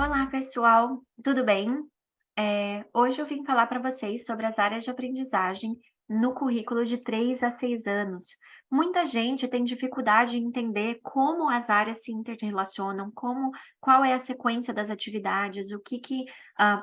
Olá, pessoal, tudo bem? Hoje eu vim falar para vocês sobre as áreas de aprendizagem no currículo de 3 a 6 anos. Muita gente tem dificuldade em entender como as áreas se interrelacionam, qual é a sequência das atividades, o que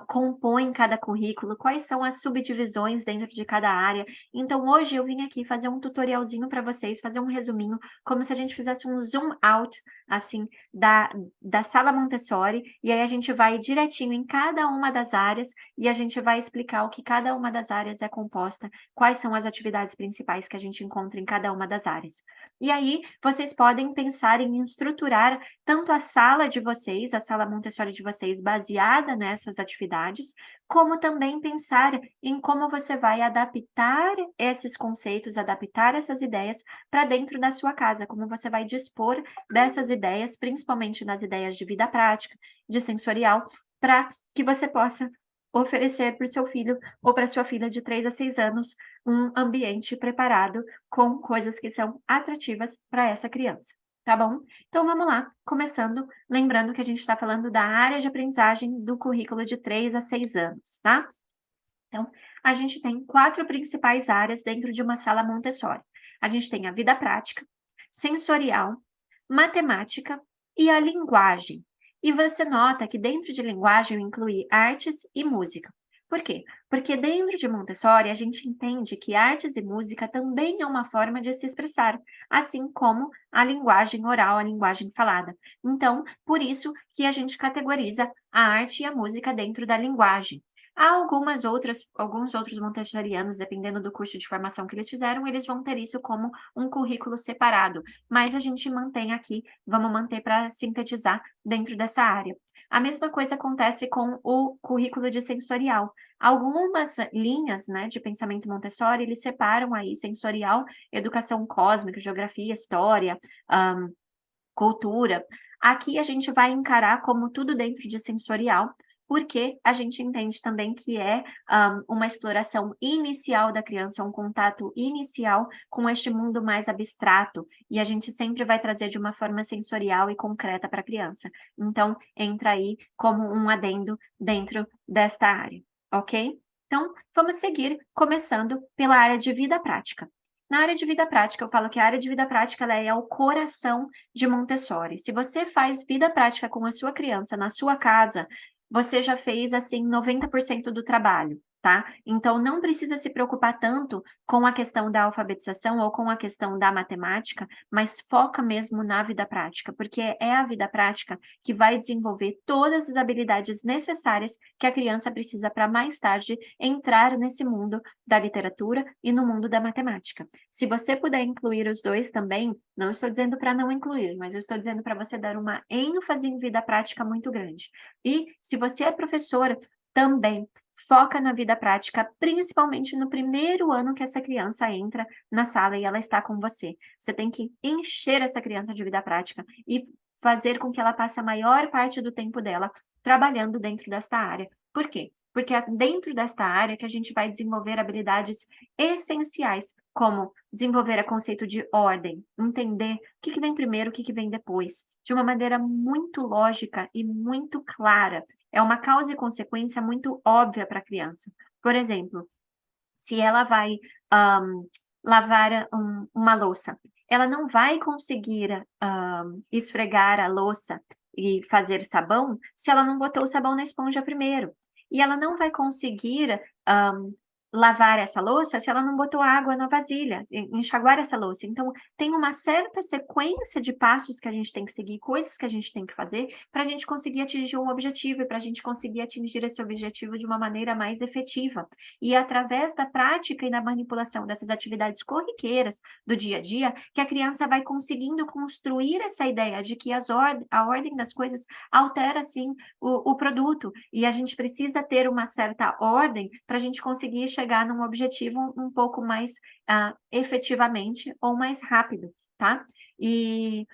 compõe cada currículo, quais são as subdivisões dentro de cada área. Então, hoje eu vim aqui fazer um tutorialzinho para vocês, fazer um resuminho, como se a gente fizesse um zoom out, assim, da sala Montessori, e aí a gente vai direitinho em cada uma das áreas e a gente vai explicar o que cada uma das áreas é composta, quais são as atividades principais que a gente encontra em cada uma das áreas. E aí, vocês podem pensar em estruturar tanto a sala de vocês, a sala Montessori de vocês, baseada nessas atividades, como também pensar em como você vai adaptar esses conceitos, adaptar essas ideias para dentro da sua casa, como você vai dispor dessas ideias, principalmente nas ideias de vida prática, de sensorial, para que você possa oferecer para o seu filho ou para sua filha de 3 a 6 anos um ambiente preparado com coisas que são atrativas para essa criança, tá bom? Então vamos lá, começando, lembrando que a gente está falando da área de aprendizagem do currículo de 3 a 6 anos, tá? Então, a gente tem 4 principais áreas dentro de uma sala Montessori. A gente tem a vida prática, sensorial, matemática e a linguagem. E você nota que dentro de linguagem eu incluí artes e música. Por quê? Porque dentro de Montessori a gente entende que artes e música também é uma forma de se expressar, assim como a linguagem oral, a linguagem falada. Então, por isso que a gente categoriza a arte e a música dentro da linguagem. Há alguns outros montessorianos, dependendo do curso de formação que eles fizeram, eles vão ter isso como um currículo separado, mas a gente mantém aqui, vamos manter para sintetizar dentro dessa área. A mesma coisa acontece com o currículo de sensorial. Algumas linhas, né, de pensamento Montessori, eles separam aí sensorial, educação cósmica, geografia, história, hã, cultura. Aqui a gente vai encarar como tudo dentro de sensorial, porque a gente entende também que é uma exploração inicial da criança, um contato inicial com este mundo mais abstrato, e a gente sempre vai trazer de uma forma sensorial e concreta para a criança. Então, entra aí como um adendo dentro desta área, ok? Então, vamos seguir começando pela área de vida prática. Na área de vida prática, eu falo que a área de vida prática ela é o coração de Montessori. Se você faz vida prática com a sua criança na sua casa, você já fez, assim, 90% do trabalho, tá. Então não precisa se preocupar tanto com a questão da alfabetização ou com a questão da matemática, mas foca mesmo na vida prática, porque é a vida prática que vai desenvolver todas as habilidades necessárias que a criança precisa para mais tarde entrar nesse mundo da literatura e no mundo da matemática. Se você puder incluir os 2 também, não estou dizendo para não incluir, mas eu estou dizendo para você dar uma ênfase em vida prática muito grande. E se você é professora, também foca na vida prática, principalmente no primeiro ano que essa criança entra na sala e ela está com você. Você tem que encher essa criança de vida prática e fazer com que ela passe a maior parte do tempo dela trabalhando dentro desta área. Por quê? Porque é dentro desta área que a gente vai desenvolver habilidades essenciais, como desenvolver o conceito de ordem, entender o que vem primeiro, o que vem depois, de uma maneira muito lógica e muito clara. É uma causa e consequência muito óbvia para a criança. Por exemplo, se ela vai, hã, lavar uma louça, ela não vai conseguir, esfregar a louça e fazer sabão, se ela não botou o sabão na esponja primeiro. E ela não vai conseguir, lavar essa louça se ela não botou água na vasilha, enxaguar essa louça. Então, tem uma certa sequência de passos que a gente tem que seguir, coisas que a gente tem que fazer, para a gente conseguir atingir um objetivo e para a gente conseguir atingir esse objetivo de uma maneira mais efetiva. E é através da prática e da manipulação dessas atividades corriqueiras do dia a dia, que a criança vai conseguindo construir essa ideia de que a ordem das coisas altera sim o produto, e a gente precisa ter uma certa ordem para a gente conseguir chegar num objetivo um pouco mais efetivamente ou mais rápido, tá? E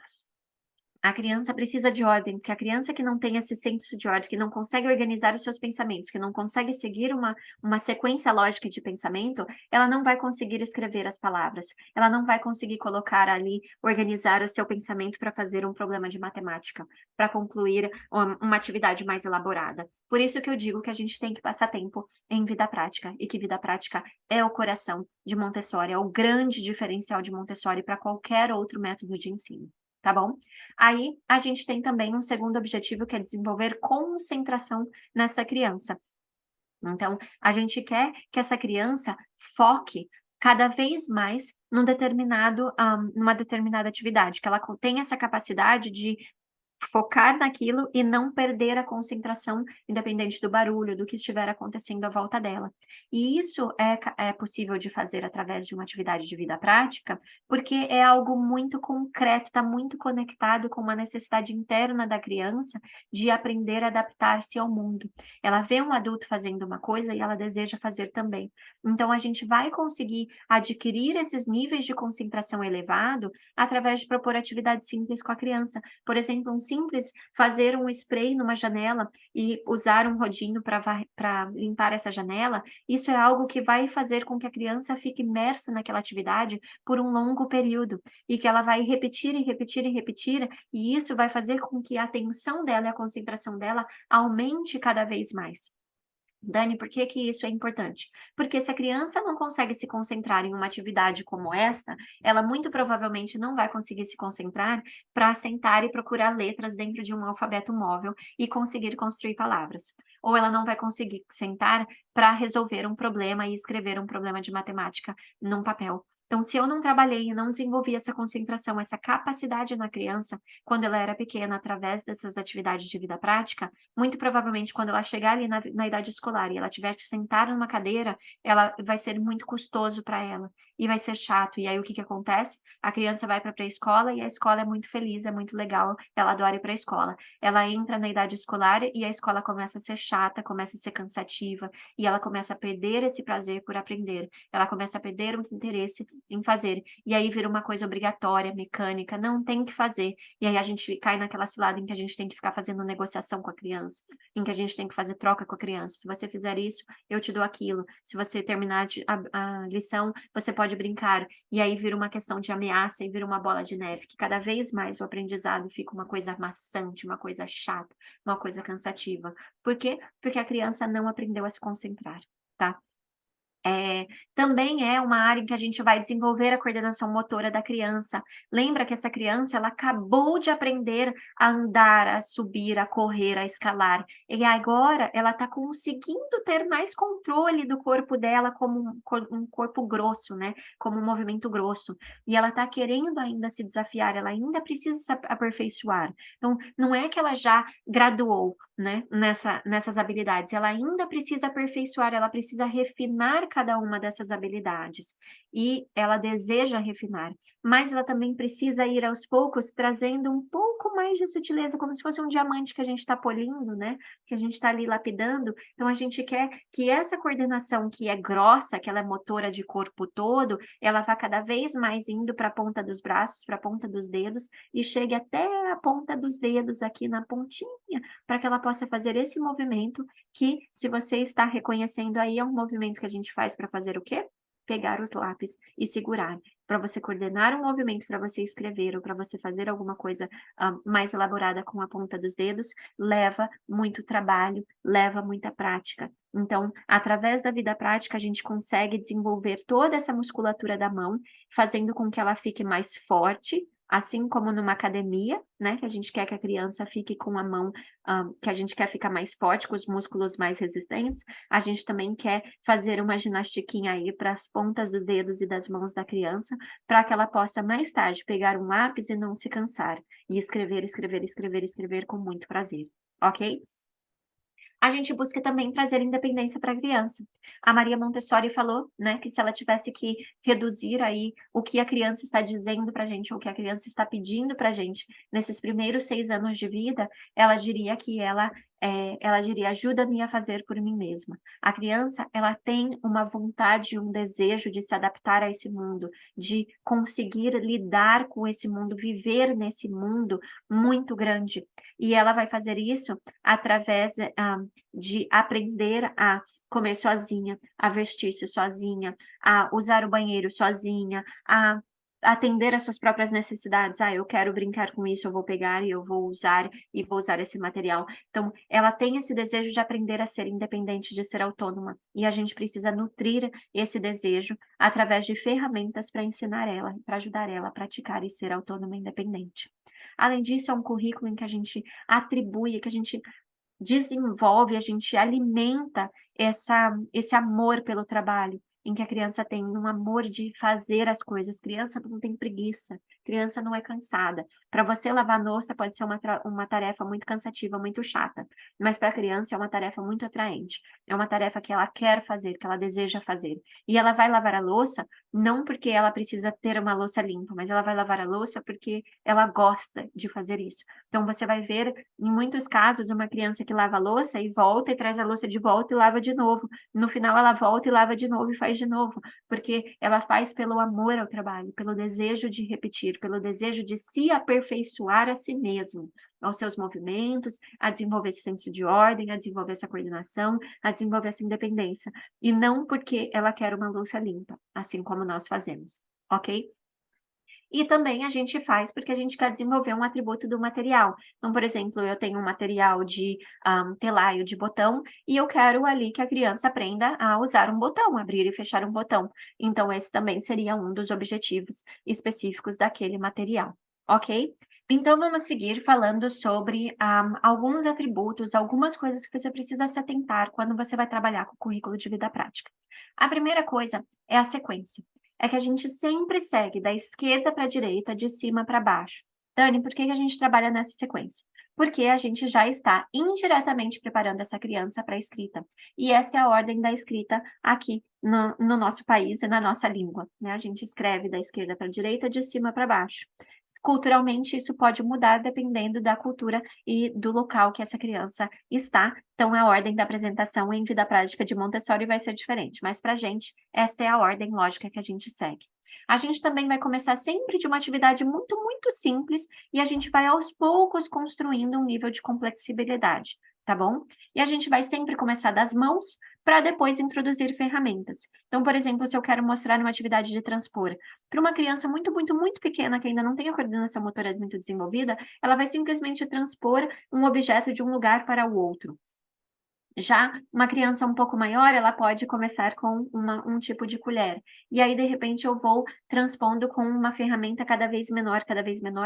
A criança precisa de ordem, porque a criança que não tem esse senso de ordem, que não consegue organizar os seus pensamentos, que não consegue seguir uma sequência lógica de pensamento, ela não vai conseguir escrever as palavras, ela não vai conseguir colocar ali, organizar o seu pensamento para fazer um problema de matemática, para concluir uma atividade mais elaborada. Por isso que eu digo que a gente tem que passar tempo em vida prática, e que vida prática é o coração de Montessori, é o grande diferencial de Montessori para qualquer outro método de ensino, tá bom? Aí, a gente tem também um segundo objetivo, que é desenvolver concentração nessa criança. Então, a gente quer que essa criança foque cada vez mais numa determinada atividade, que ela tenha essa capacidade de focar naquilo e não perder a concentração, independente do barulho, do que estiver acontecendo à volta dela. E isso é possível de fazer através de uma atividade de vida prática, porque é algo muito concreto, está muito conectado com uma necessidade interna da criança de aprender a adaptar-se ao mundo. Ela vê um adulto fazendo uma coisa e ela deseja fazer também. Então a gente vai conseguir adquirir esses níveis de concentração elevado através de propor atividades simples com a criança. Por exemplo, um simples fazer um spray numa janela e usar um rodinho para limpar essa janela, isso é algo que vai fazer com que a criança fique imersa naquela atividade por um longo período, e que ela vai repetir e repetir e repetir, e isso vai fazer com que a atenção dela e a concentração dela aumente cada vez mais. Dani, por que que isso é importante? Porque se a criança não consegue se concentrar em uma atividade como esta, ela muito provavelmente não vai conseguir se concentrar para sentar e procurar letras dentro de um alfabeto móvel e conseguir construir palavras. Ou ela não vai conseguir sentar para resolver um problema e escrever um problema de matemática num papel. Então, se eu não trabalhei e não desenvolvi essa concentração, essa capacidade na criança, quando ela era pequena, através dessas atividades de vida prática, muito provavelmente, quando ela chegar ali na idade escolar e ela tiver que sentar numa cadeira, ela vai ser muito custoso para ela, e vai ser chato. E aí o que que acontece? A criança vai para a pré-escola e a escola é muito feliz, é muito legal, ela adora ir para a escola. Ela entra na idade escolar e a escola começa a ser chata, começa a ser cansativa, e ela começa a perder esse prazer por aprender. Ela começa a perder o interesse em fazer. E aí vira uma coisa obrigatória, mecânica, não tem que fazer. E aí a gente cai naquela cilada em que a gente tem que ficar fazendo negociação com a criança, em que a gente tem que fazer troca com a criança. Se você fizer isso, eu te dou aquilo. Se você terminar a lição, você pode brincar. E aí vira uma questão de ameaça e vira uma bola de neve, que cada vez mais o aprendizado fica uma coisa maçante, uma coisa chata, uma coisa cansativa. Por quê? Porque a criança não aprendeu a se concentrar, tá? Também é uma área em que a gente vai desenvolver a coordenação motora da criança. Lembra que essa criança, ela acabou de aprender a andar, a subir, a correr, a escalar, e agora ela está conseguindo ter mais controle do corpo dela como um corpo grosso, né, como um movimento grosso. E ela está querendo ainda se desafiar, ela ainda precisa se aperfeiçoar. Então, não é que ela já graduou, né, nessas habilidades, ela ainda precisa aperfeiçoar, ela precisa refinar cada uma dessas habilidades, e ela deseja refinar, mas ela também precisa ir aos poucos trazendo um pouco mais de sutileza, como se fosse um diamante que a gente está polindo, né, que a gente está ali lapidando. Então a gente quer que essa coordenação, que é grossa, que ela é motora de corpo todo, ela vá cada vez mais indo para a ponta dos braços, para a ponta dos dedos, e chegue até a ponta dos dedos aqui na pontinha, para que ela possa fazer esse movimento que, se você está reconhecendo aí, é um movimento que a gente faz para fazer o quê? Pegar os lápis e segurar. Para você coordenar um movimento, para você escrever ou para você fazer alguma coisa, mais elaborada com a ponta dos dedos, leva muito trabalho, leva muita prática. Então, através da vida prática, a gente consegue desenvolver toda essa musculatura da mão, fazendo com que ela fique mais forte, assim como numa academia, né, que a gente quer que a criança fique com a mão, que a gente quer ficar mais forte, com os músculos mais resistentes, a gente também quer fazer uma ginastiquinha aí para as pontas dos dedos e das mãos da criança, para que ela possa mais tarde pegar um lápis e não se cansar, e escrever, escrever, escrever, escrever com muito prazer, ok? A gente busca também trazer independência para a criança. A Maria Montessori falou, né, que se ela tivesse que reduzir aí o que a criança está dizendo para a gente, ou o que a criança está pedindo para a gente nesses primeiros 6 anos de vida, ela diria que ela diria: "Ajuda-me a fazer por mim mesma". A criança, ela tem uma vontade, um desejo de se adaptar a esse mundo, de conseguir lidar com esse mundo, viver nesse mundo muito grande. E ela vai fazer isso através, de aprender a comer sozinha, a vestir-se sozinha, a usar o banheiro sozinha, a atender às suas próprias necessidades. "Ah, eu quero brincar com isso, eu vou pegar e vou usar esse material". Então, ela tem esse desejo de aprender a ser independente, de ser autônoma, e a gente precisa nutrir esse desejo através de ferramentas para ensinar ela, para ajudar ela a praticar e ser autônoma e independente. Além disso, é um currículo em que a gente atribui, que a gente desenvolve, a gente alimenta esse amor pelo trabalho, em que a criança tem um amor de fazer as coisas. Criança não tem preguiça, criança não é cansada. Para você lavar louça pode ser uma tarefa muito cansativa, muito chata, mas para a criança é uma tarefa muito atraente. É uma tarefa que ela quer fazer, que ela deseja fazer. E ela vai lavar a louça, não porque ela precisa ter uma louça limpa, mas ela vai lavar a louça porque ela gosta de fazer isso. Então você vai ver, em muitos casos, uma criança que lava a louça e volta e traz a louça de volta e lava de novo. No final ela volta e lava de novo e faz de novo, porque ela faz pelo amor ao trabalho, pelo desejo de repetir, pelo desejo de se aperfeiçoar a si mesmo, aos seus movimentos, a desenvolver esse senso de ordem, a desenvolver essa coordenação, a desenvolver essa independência, e não porque ela quer uma louça limpa, assim como nós fazemos, ok? E também a gente faz porque a gente quer desenvolver um atributo do material. Então, por exemplo, eu tenho um material de, telaio de botão e eu quero ali que a criança aprenda a usar um botão, abrir e fechar um botão. Então esse também seria um dos objetivos específicos daquele material, ok? Então vamos seguir falando sobre, alguns atributos, algumas coisas que você precisa se atentar quando você vai trabalhar com o currículo de vida prática. A primeira coisa é a sequência. É que a gente sempre segue da esquerda para a direita, de cima para baixo. Dani, por que que a gente trabalha nessa sequência? Porque a gente já está indiretamente preparando essa criança para a escrita. E essa é a ordem da escrita aqui no nosso país e na nossa língua, né? A gente escreve da esquerda para a direita, de cima para baixo. Culturalmente, isso pode mudar dependendo da cultura e do local que essa criança está. Então, a ordem da apresentação em vida prática de Montessori vai ser diferente, mas para a gente, esta é a ordem lógica que a gente segue. A gente também vai começar sempre de uma atividade muito, muito simples e a gente vai aos poucos construindo um nível de complexibilidade, tá bom? E a gente vai sempre começar das mãos para depois introduzir ferramentas. Então, por exemplo, se eu quero mostrar uma atividade de transpor para uma criança muito, muito, muito pequena que ainda não tem a coordenação motora muito desenvolvida, ela vai simplesmente transpor um objeto de um lugar para o outro. Já uma criança um pouco maior, ela pode começar com um tipo de colher. E aí, de repente, eu vou transpondo com uma ferramenta cada vez menor,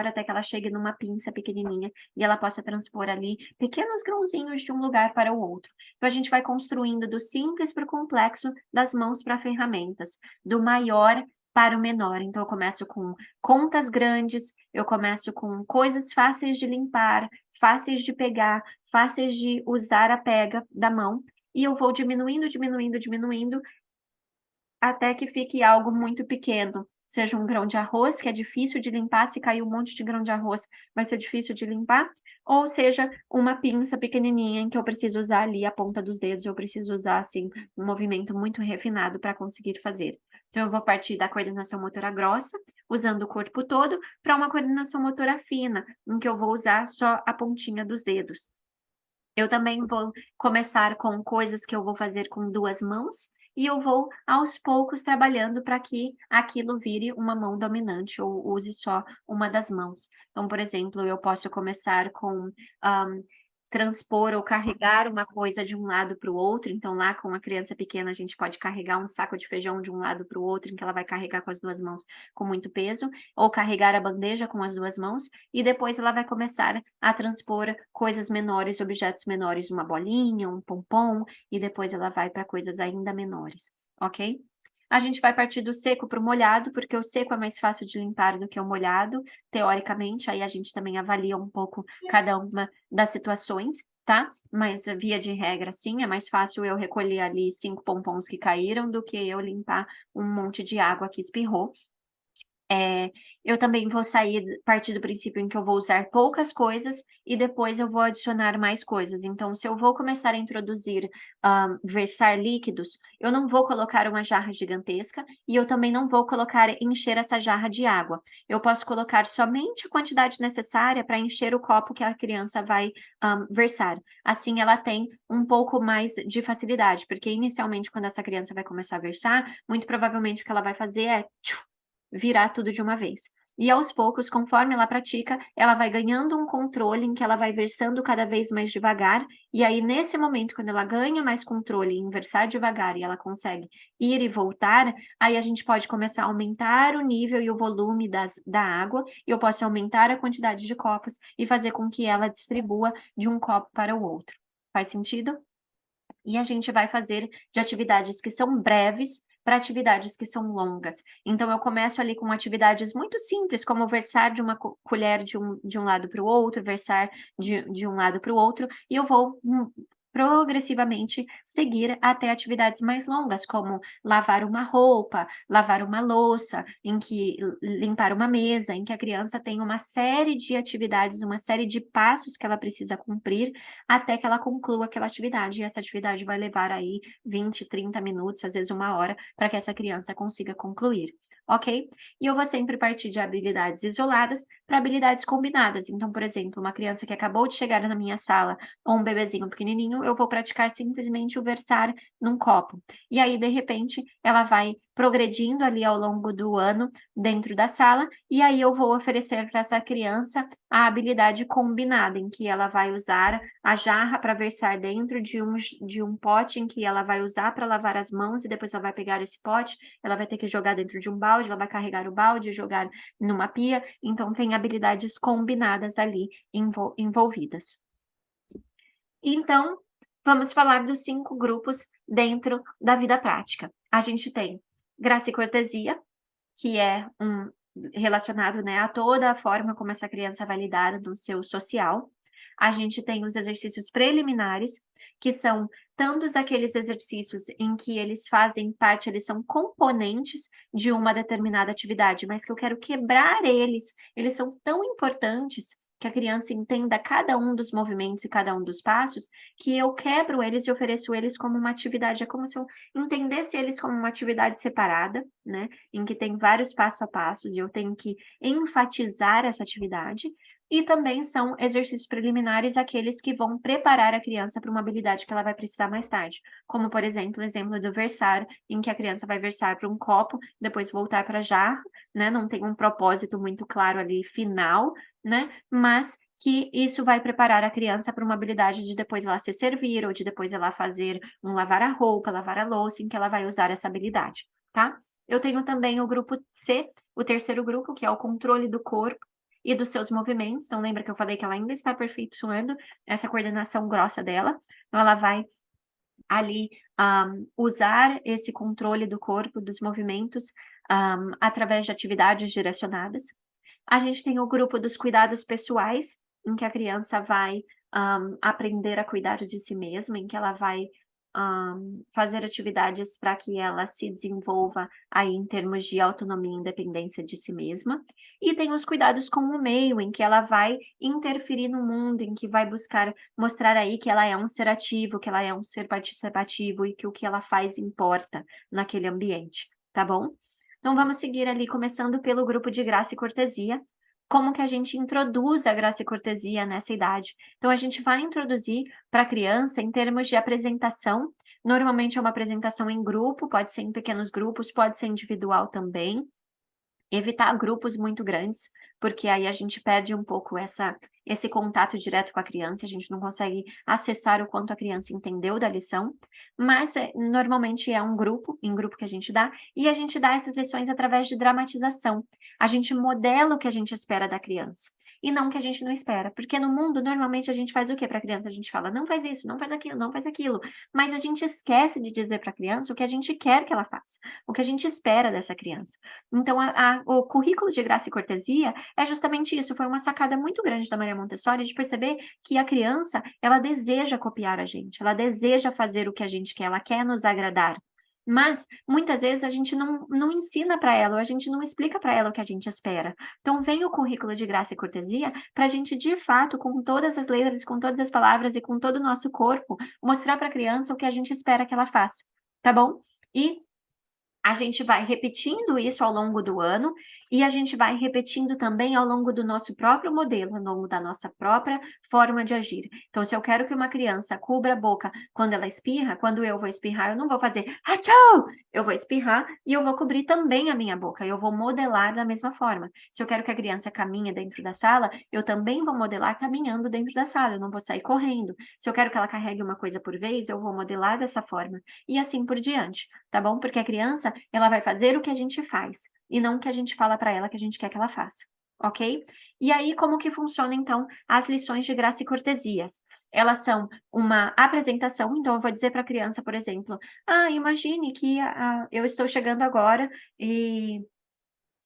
até que ela chegue numa pinça pequenininha e ela possa transpor ali pequenos grãozinhos de um lugar para o outro. Então, a gente vai construindo do simples para o complexo, das mãos para ferramentas, do maior para o menor. Então, eu começo com contas grandes, eu começo com coisas fáceis de limpar, fáceis de pegar, fáceis de usar a pega da mão, e eu vou diminuindo, diminuindo, diminuindo, até que fique algo muito pequeno, seja um grão de arroz, que é difícil de limpar, se cair um monte de grão de arroz, vai ser difícil de limpar, ou seja, uma pinça pequenininha em que eu preciso usar ali a ponta dos dedos, eu preciso usar, assim, um movimento muito refinado para conseguir fazer. Então eu vou partir da coordenação motora grossa, usando o corpo todo, para uma coordenação motora fina, em que eu vou usar só a pontinha dos dedos. Eu também vou começar com coisas que eu vou fazer com 2 mãos, e eu vou aos poucos trabalhando para que aquilo vire uma mão dominante ou use só uma das mãos. Então, por exemplo, eu posso começar com, hã, transpor ou carregar uma coisa de um lado para o outro, então lá com a criança pequena a gente pode carregar um saco de feijão de um lado para o outro, em que ela vai carregar com as 2 mãos com muito peso, ou carregar a bandeja com as 2 mãos, e depois ela vai começar a transpor coisas menores, objetos menores, uma bolinha, um pompom, e depois ela vai para coisas ainda menores, ok? A gente vai partir do seco para o molhado, porque o seco é mais fácil de limpar do que o molhado, teoricamente, aí a gente também avalia um pouco cada uma das situações. tá? Mas via de regra, sim, é mais fácil eu recolher ali 5 pompons que caíram do que eu limpar um monte de água que espirrou. Eh, eu também vou partir do princípio em que eu vou usar poucas coisas e depois eu vou adicionar mais coisas. Então, se eu vou começar a introduzir, versar líquidos, eu não vou colocar uma jarra gigantesca e eu também não vou encher essa jarra de água. Eu posso colocar somente a quantidade necessária para encher o copo que a criança vai, versar. Assim ela tem um pouco mais de facilidade, porque inicialmente quando essa criança vai começar a versar, muito provavelmente o que ela vai fazer é virar tudo de uma vez. E aos poucos, conforme ela pratica, ela vai ganhando um controle em que ela vai versando cada vez mais devagar, e aí nesse momento, quando ela ganha mais controle em versar devagar e ela consegue ir e voltar, aí a gente pode começar a aumentar o nível e o volume da água, e eu posso aumentar a quantidade de copos e fazer com que ela distribua de um copo para o outro. Faz sentido? E a gente vai fazer de atividades que são breves para atividades que são longas. Então eu começo ali com atividades muito simples, como versar de uma colher de um lado para o outro, versar de um lado para o outro, e eu vou, progressivamente seguir até atividades mais longas, como lavar uma roupa, lavar uma louça, em que limpar uma mesa, em que a criança tem uma série de atividades, uma série de passos que ela precisa cumprir até que ela conclua aquela atividade, e essa atividade vai levar aí 20, 30 minutos, às vezes 1 hora, para que essa criança consiga concluir, ok? E eu vou sempre partir de habilidades isoladas para habilidades combinadas. Então, por exemplo, uma criança que acabou de chegar na minha sala, ou um bebezinho pequenininho, eu vou praticar simplesmente o versar num copo. E aí, de repente, ela vai progredindo ali ao longo do ano dentro da sala, e aí eu vou oferecer para essa criança a habilidade combinada, em que ela vai usar a jarra para versar dentro de um pote em que ela vai usar para lavar as mãos e depois ela vai pegar esse pote, ela vai ter que jogar dentro de um balde, ela vai carregar o balde e jogar numa pia, então tem habilidades combinadas ali envolvidas. Então, vamos falar dos 5 grupos dentro da vida prática. A gente tem graça e cortesia, que é relacionado, né, a toda a forma como essa criança vai lidar no seu social. A gente tem os exercícios preliminares, que são tantos aqueles exercícios em que eles fazem parte, eles são componentes de uma determinada atividade, mas que eu quero quebrar eles são tão importantes que a criança entenda cada um dos movimentos e cada um dos passos, que eu quebro eles e ofereço eles como uma atividade. É como se eu entendesse eles como uma atividade separada, né, em que tem vários passo a passos e eu tenho que enfatizar essa atividade, e também são exercícios preliminares aqueles que vão preparar a criança para uma habilidade que ela vai precisar mais tarde, como por exemplo, o exemplo do versar, em que a criança vai versar para um copo, depois voltar para a jarra, né, não tem um propósito muito claro ali final, né, mas que isso vai preparar a criança para uma habilidade de depois ela se servir ou de depois ela fazer um lavar a roupa, lavar a louça, em que ela vai usar essa habilidade, tá? Eu tenho também o grupo C, o terceiro grupo, que é o controle do corpo e dos seus movimentos. Então, lembra que eu falei que ela ainda está aperfeiçoando essa coordenação grossa dela. Então, ela vai ali usar esse controle do corpo, dos movimentos, através de atividades direcionadas. A gente tem o grupo dos cuidados pessoais, em que a criança vai, aprender a cuidar de si mesma, em que ela vai, fazer atividades para que ela se desenvolva aí em termos de autonomia e independência de si mesma. E tem os cuidados com o meio, em que ela vai interferir no mundo, em que vai buscar mostrar aí que ela é um ser ativo, que ela é um ser participativo e que o que ela faz importa naquele ambiente, tá bom? Então vamos seguir ali começando pelo grupo de graça e cortesia. Como que a gente introduz a graça e cortesia nessa idade? Então a gente vai introduzir para a criança em termos de apresentação, normalmente é uma apresentação em grupo, pode ser em pequenos grupos, pode ser individual também. Evitar grupos muito grandes, porque aí a gente perde um pouco esse contato direto com a criança, a gente não consegue acessar o quanto a criança entendeu da lição, mas, normalmente é em grupo que a gente dá, e a gente dá essas lições através de dramatização. A gente modela o que a gente espera da criança. e não o que a gente não espera. Porque no mundo, normalmente, a gente faz o quê para a criança? A gente fala: "Não faz isso, não faz aquilo, não faz aquilo", mas a gente esquece de dizer para a criança o que a gente quer que ela faça, o que a gente espera dessa criança. Então o currículo de graça e cortesia é justamente isso, foi uma sacada muito grande da Maria Montessori de perceber que a criança, ela deseja copiar a gente, ela deseja fazer o que a gente quer, ela quer nos agradar. Mas, muitas vezes, a gente não ensina para ela, ou a gente não explica para ela o que a gente espera. Então vem o currículo de graça e cortesia para a gente, de fato, com todas as letras, com todas as palavras e com todo o nosso corpo, mostrar para a criança o que a gente espera que ela faça, tá bom? E a gente vai repetindo isso ao longo do ano e a gente vai repetindo também ao longo do nosso próprio modelo, ao longo da nossa própria forma de agir. Então, se eu quero que uma criança cubra a boca quando ela espirra, quando eu vou espirrar, eu não vou fazer "Atchau!", eu vou espirrar e eu vou cobrir também a minha boca, eu vou modelar da mesma forma. Se eu quero que a criança caminhe dentro da sala, eu também vou modelar caminhando dentro da sala, eu não vou sair correndo. Se eu quero que ela carregue uma coisa por vez, eu vou modelar dessa forma, e assim por diante, tá bom? Porque a criança, ela vai fazer o que a gente faz, e não o que a gente fala para ela que a gente quer que ela faça, ok? E aí, como que funciona, então, as lições de graça e cortesias? Elas são uma apresentação, então eu vou dizer para a criança, por exemplo: "Ah, imagine que eu estou chegando agora e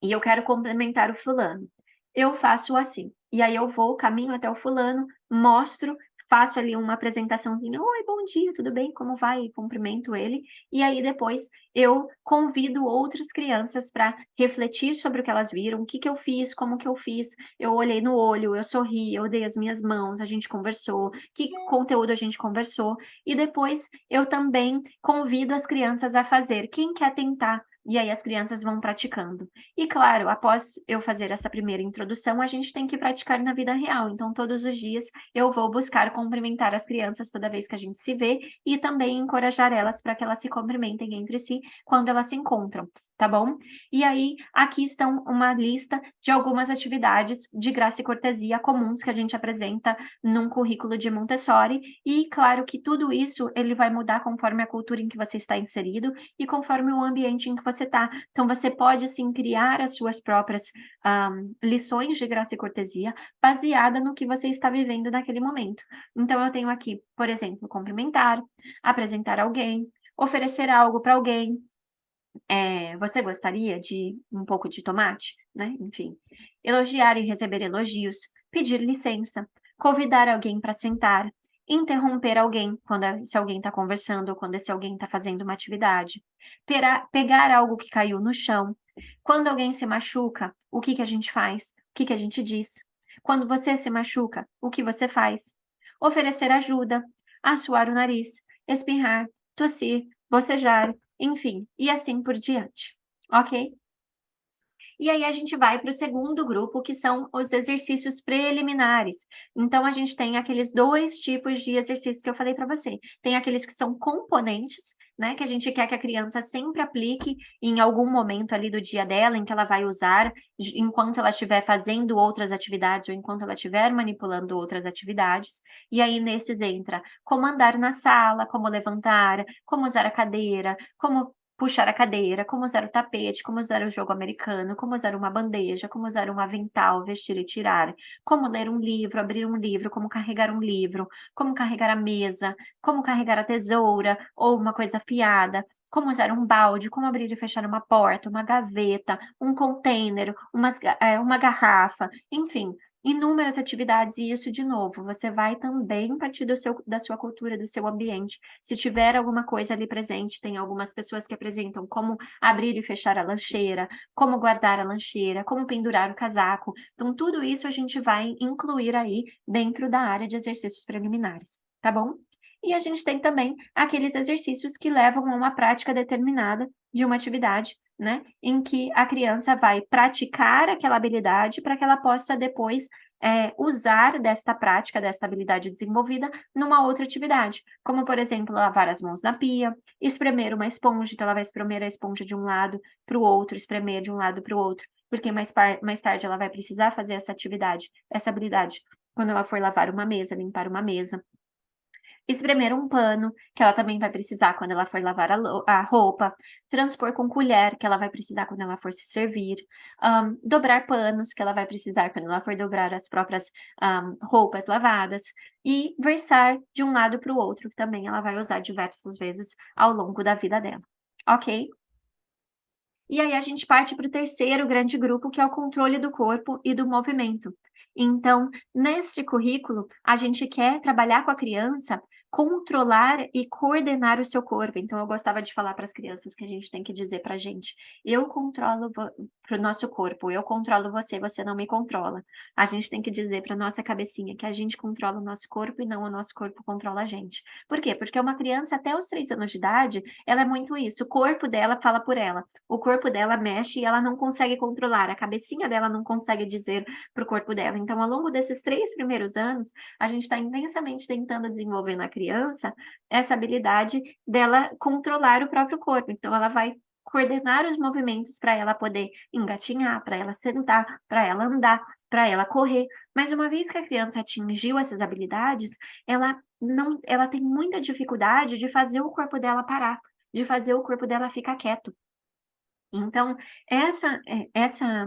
eu quero cumprimentar o fulano. Eu faço assim, e aí eu vou, caminho até o fulano, mostro, faço ali uma apresentaçãozinha: "Oi, bom dia, tudo bem? Como vai?", cumprimento ele, e aí depois eu convido outras crianças para refletir sobre o que elas viram, o que que eu fiz, como que eu fiz, eu olhei no olho, eu sorri, eu dei as minhas mãos, a gente conversou, que conteúdo a gente conversou, e depois eu também convido as crianças a fazer. Quem quer tentar? E aí as crianças vão praticando. E claro, após eu fazer essa primeira introdução, a gente tem que praticar na vida real. Então, todos os dias eu vou buscar cumprimentar as crianças toda vez que a gente se vê e também encorajar elas para que elas se cumprimentem entre si quando elas se encontram, tá bom? E aí, aqui estão uma lista de algumas atividades de graça e cortesia comuns que a gente apresenta num currículo de Montessori. E claro que tudo isso ele vai mudar conforme a cultura em que você está inserido e conforme o ambiente em que você está. Então, você pode sim criar as suas próprias lições de graça e cortesia baseada no que você está vivendo naquele momento. Então, eu tenho aqui, por exemplo, cumprimentar, apresentar alguém, oferecer algo para alguém. Você gostaria de um pouco de tomate? Né? Enfim. Elogiar e receber elogios, pedir licença, convidar alguém para sentar, interromper alguém se alguém está conversando ou quando esse alguém está fazendo uma atividade, pegar algo que caiu no chão. Quando alguém se machuca, o que que a gente faz? O que que a gente diz? Quando você se machuca, o que você faz? Oferecer ajuda, assoar o nariz, espirrar, tossir, bocejar, enfim, e assim por diante, ok? E aí a gente vai para o segundo grupo, que são os exercícios preliminares. Então a gente tem aqueles 2 tipos de exercícios que eu falei para você. Tem aqueles que são componentes, né, que a gente quer que a criança sempre aplique em algum momento ali do dia dela, em que ela vai usar, enquanto ela estiver fazendo outras atividades ou enquanto ela estiver manipulando outras atividades. E aí nesses entra como andar na sala, como levantar, como usar a cadeira, como puxar a cadeira, como usar o tapete, como usar o jogo americano, como usar uma bandeja, como usar um avental, vestir e tirar, como ler um livro, abrir um livro, como carregar um livro, como carregar a mesa, como carregar a tesoura ou uma coisa afiada, como usar um balde, como abrir e fechar uma porta, uma gaveta, um container, uma garrafa, enfim, inúmeras atividades. E isso, de novo, você vai também partir da sua cultura, do seu ambiente. Se tiver alguma coisa ali presente, tem algumas pessoas que apresentam como abrir e fechar a lancheira, como guardar a lancheira, como pendurar o casaco. Então, tudo isso a gente vai incluir aí dentro da área de exercícios preliminares, tá bom? E a gente tem também aqueles exercícios que levam a uma prática determinada de uma atividade, né? Em que a criança vai praticar aquela habilidade para que ela possa depois usar desta prática, desta habilidade desenvolvida numa outra atividade, como por exemplo, lavar as mãos na pia, espremer uma esponja, então ela vai espremer a esponja de um lado para o outro, espremer de um lado para o outro, porque mais tarde ela vai precisar fazer essa atividade, essa habilidade, quando ela for lavar uma mesa, limpar uma mesa. Espremer um pano, que ela também vai precisar quando ela for lavar a roupa, transpor com colher, que ela vai precisar quando ela for se servir, dobrar panos, que ela vai precisar quando ela for dobrar as próprias, roupas lavadas, e versar de um lado para o outro, que também ela vai usar diversas vezes ao longo da vida dela, ok? E aí a gente parte para o terceiro grande grupo, que é o controle do corpo e do movimento. Então, nesse currículo, a gente quer trabalhar com a criança, controlar e coordenar o seu corpo. Então, eu gostava de falar para as crianças que a gente tem que dizer para a gente: eu controlo para o nosso corpo, eu controlo você, você não me controla. A gente tem que dizer para nossa cabecinha que a gente controla o nosso corpo e não o nosso corpo controla a gente. Por quê? Porque uma criança até os 3 anos de idade, ela é muito isso, o corpo dela fala por ela. O corpo dela mexe e ela não consegue controlar, a cabecinha dela não consegue dizer para o corpo dela. Então, ao longo desses 3 primeiros anos, a gente está intensamente tentando desenvolver na criança essa habilidade dela controlar o próprio corpo. Então, ela vai coordenar os movimentos para ela poder engatinhar, para ela sentar, para ela andar, para ela correr. Mas uma vez que a criança atingiu essas habilidades, ela tem muita dificuldade de fazer o corpo dela parar, de fazer o corpo dela ficar quieto. Então, essa eh, essa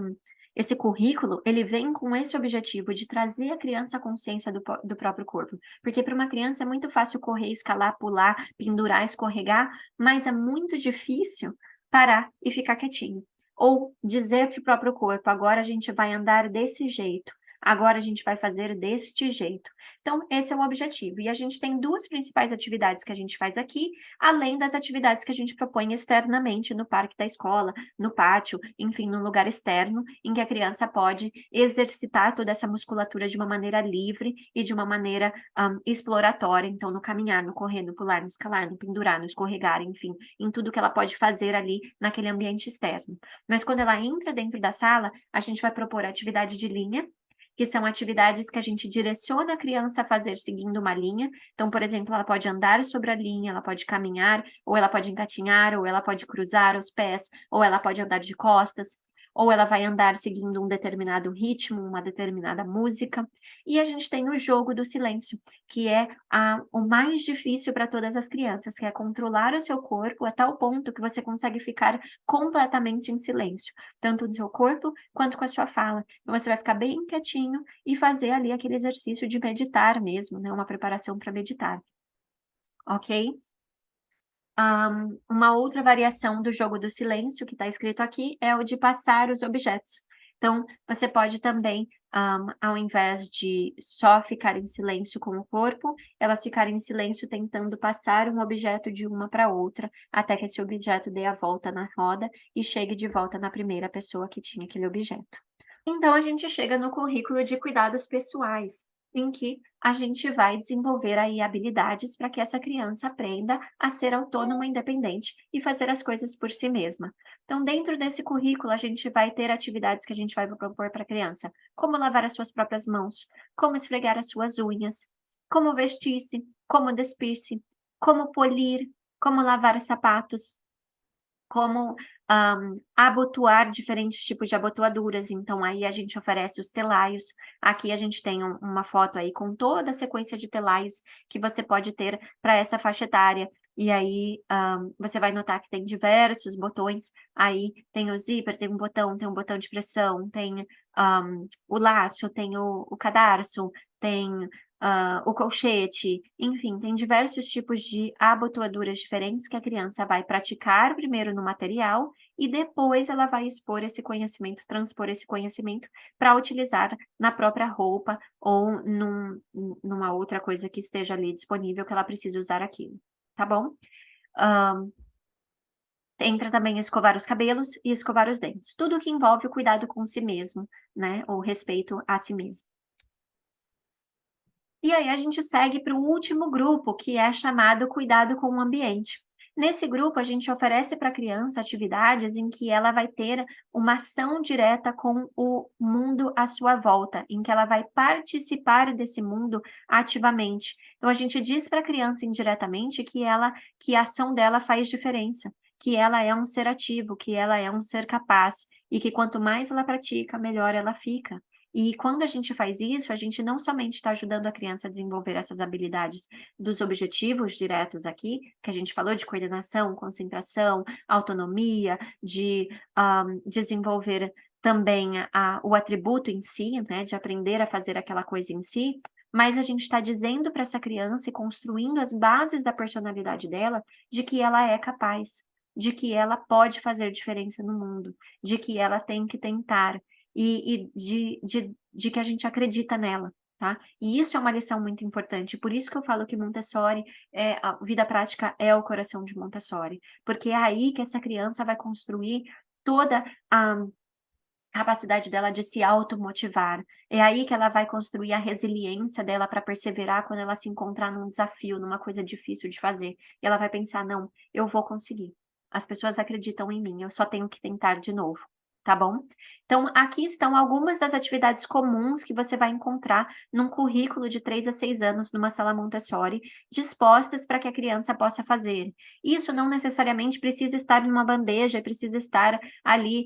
esse currículo, ele vem com esse objetivo de trazer à criança a consciência do próprio corpo, porque para uma criança é muito fácil correr, escalar, pular, pendurar, escorregar, mas é muito difícil parar e ficar quietinho. Ou dizer para o próprio corpo: "Agora a gente vai andar desse jeito, agora a gente vai fazer deste jeito". Então esse é o objetivo, e a gente tem 2 principais atividades que a gente faz aqui, além das atividades que a gente propõe externamente no parque da escola, no pátio, enfim, num lugar externo, em que a criança pode exercitar toda essa musculatura de uma maneira livre e de uma maneira, exploratória. Então, no caminhar, no correr, no pular, no escalar, no pendurar, no escorregar, enfim, em tudo que ela pode fazer ali naquele ambiente externo. Mas quando ela entra dentro da sala, a gente vai propor atividade de linha, que são atividades que a gente direciona a criança a fazer seguindo uma linha. Então, por exemplo, ela pode andar sobre a linha, ela pode caminhar, ou ela pode engatinhar, ou ela pode cruzar os pés, ou ela pode andar de costas, ou ela vai andar seguindo um determinado ritmo, uma determinada música. E a gente tem o jogo do silêncio, que é o mais difícil para todas as crianças, que é controlar o seu corpo a tal ponto que você consegue ficar completamente em silêncio, tanto do seu corpo quanto com a sua fala. Então você vai ficar bem quietinho e fazer ali aquele exercício de meditar mesmo, né, uma preparação para meditar, ok? Uma outra variação do jogo do silêncio que está escrito aqui é o de passar os objetos. Então, você pode também, ao invés de só ficar em silêncio com o corpo, elas ficarem em silêncio tentando passar um objeto de uma para outra, até que esse objeto dê a volta na roda e chegue de volta na primeira pessoa que tinha aquele objeto. Então a gente chega no currículo de cuidados pessoais, em que a gente vai desenvolver aí habilidades para que essa criança aprenda a ser autônoma, independente e fazer as coisas por si mesma. Então, dentro desse currículo, a gente vai ter atividades que a gente vai propor para a criança, como lavar as suas próprias mãos, como esfregar as suas unhas, como vestir-se, como despir-se, como polir, como lavar sapatos, como, abotoar diferentes tipos de abotoaduras, então aí a gente oferece os telaios. Aqui a gente tem uma foto aí com toda a sequência de telaios que você pode ter para essa faixa etária. E aí, você vai notar que tem diversos botões, aí tem o zíper, tem um botão de pressão, tem, o laço, tem o cadarço, tem o colchete, enfim, tem diversos tipos de abotoaduras diferentes que a criança vai praticar primeiro no material e depois ela vai expor esse conhecimento, transpor esse conhecimento para utilizar na própria roupa ou numa outra coisa que esteja ali disponível que ela precise usar aquilo, tá bom? Hã, entra também escovar os cabelos e escovar os dentes, tudo que envolve o cuidado com si mesmo, né, o respeito a si mesmo. E aí a gente segue para o último grupo, que é chamado cuidado com o ambiente. Nesse grupo, a gente oferece para a criança atividades em que ela vai ter uma ação direta com o mundo à sua volta, em que ela vai participar desse mundo ativamente. Então, a gente diz para a criança indiretamente que a ação dela faz diferença, que ela é um ser ativo, que ela é um ser capaz, e que quanto mais ela pratica, melhor ela fica. E quando a gente faz isso, a gente não somente está ajudando a criança a desenvolver essas habilidades dos objetivos diretos aqui, que a gente falou de coordenação, concentração, autonomia, de desenvolver também o atributo em si, né, de aprender a fazer aquela coisa em si, mas a gente está dizendo para essa criança e construindo as bases da personalidade dela, de que ela é capaz, de que ela pode fazer diferença no mundo, de que ela tem que tentar, e de que a gente acredita nela, tá? E isso é uma lição muito importante, por isso que eu falo que Montessori, a vida prática é o coração de Montessori, porque é aí que essa criança vai construir toda a capacidade dela de se automotivar. É aí que ela vai construir a resiliência dela para perseverar quando ela se encontrar num desafio, numa coisa difícil de fazer. E ela vai pensar: "Não, eu vou conseguir. As pessoas acreditam em mim, eu só tenho que tentar de novo", tá bom? Então, aqui estão algumas das atividades comuns que você vai encontrar num currículo de 3 a 6 anos numa sala Montessori, dispostas para que a criança possa fazer. Isso não necessariamente precisa estar numa bandeja, precisa estar ali,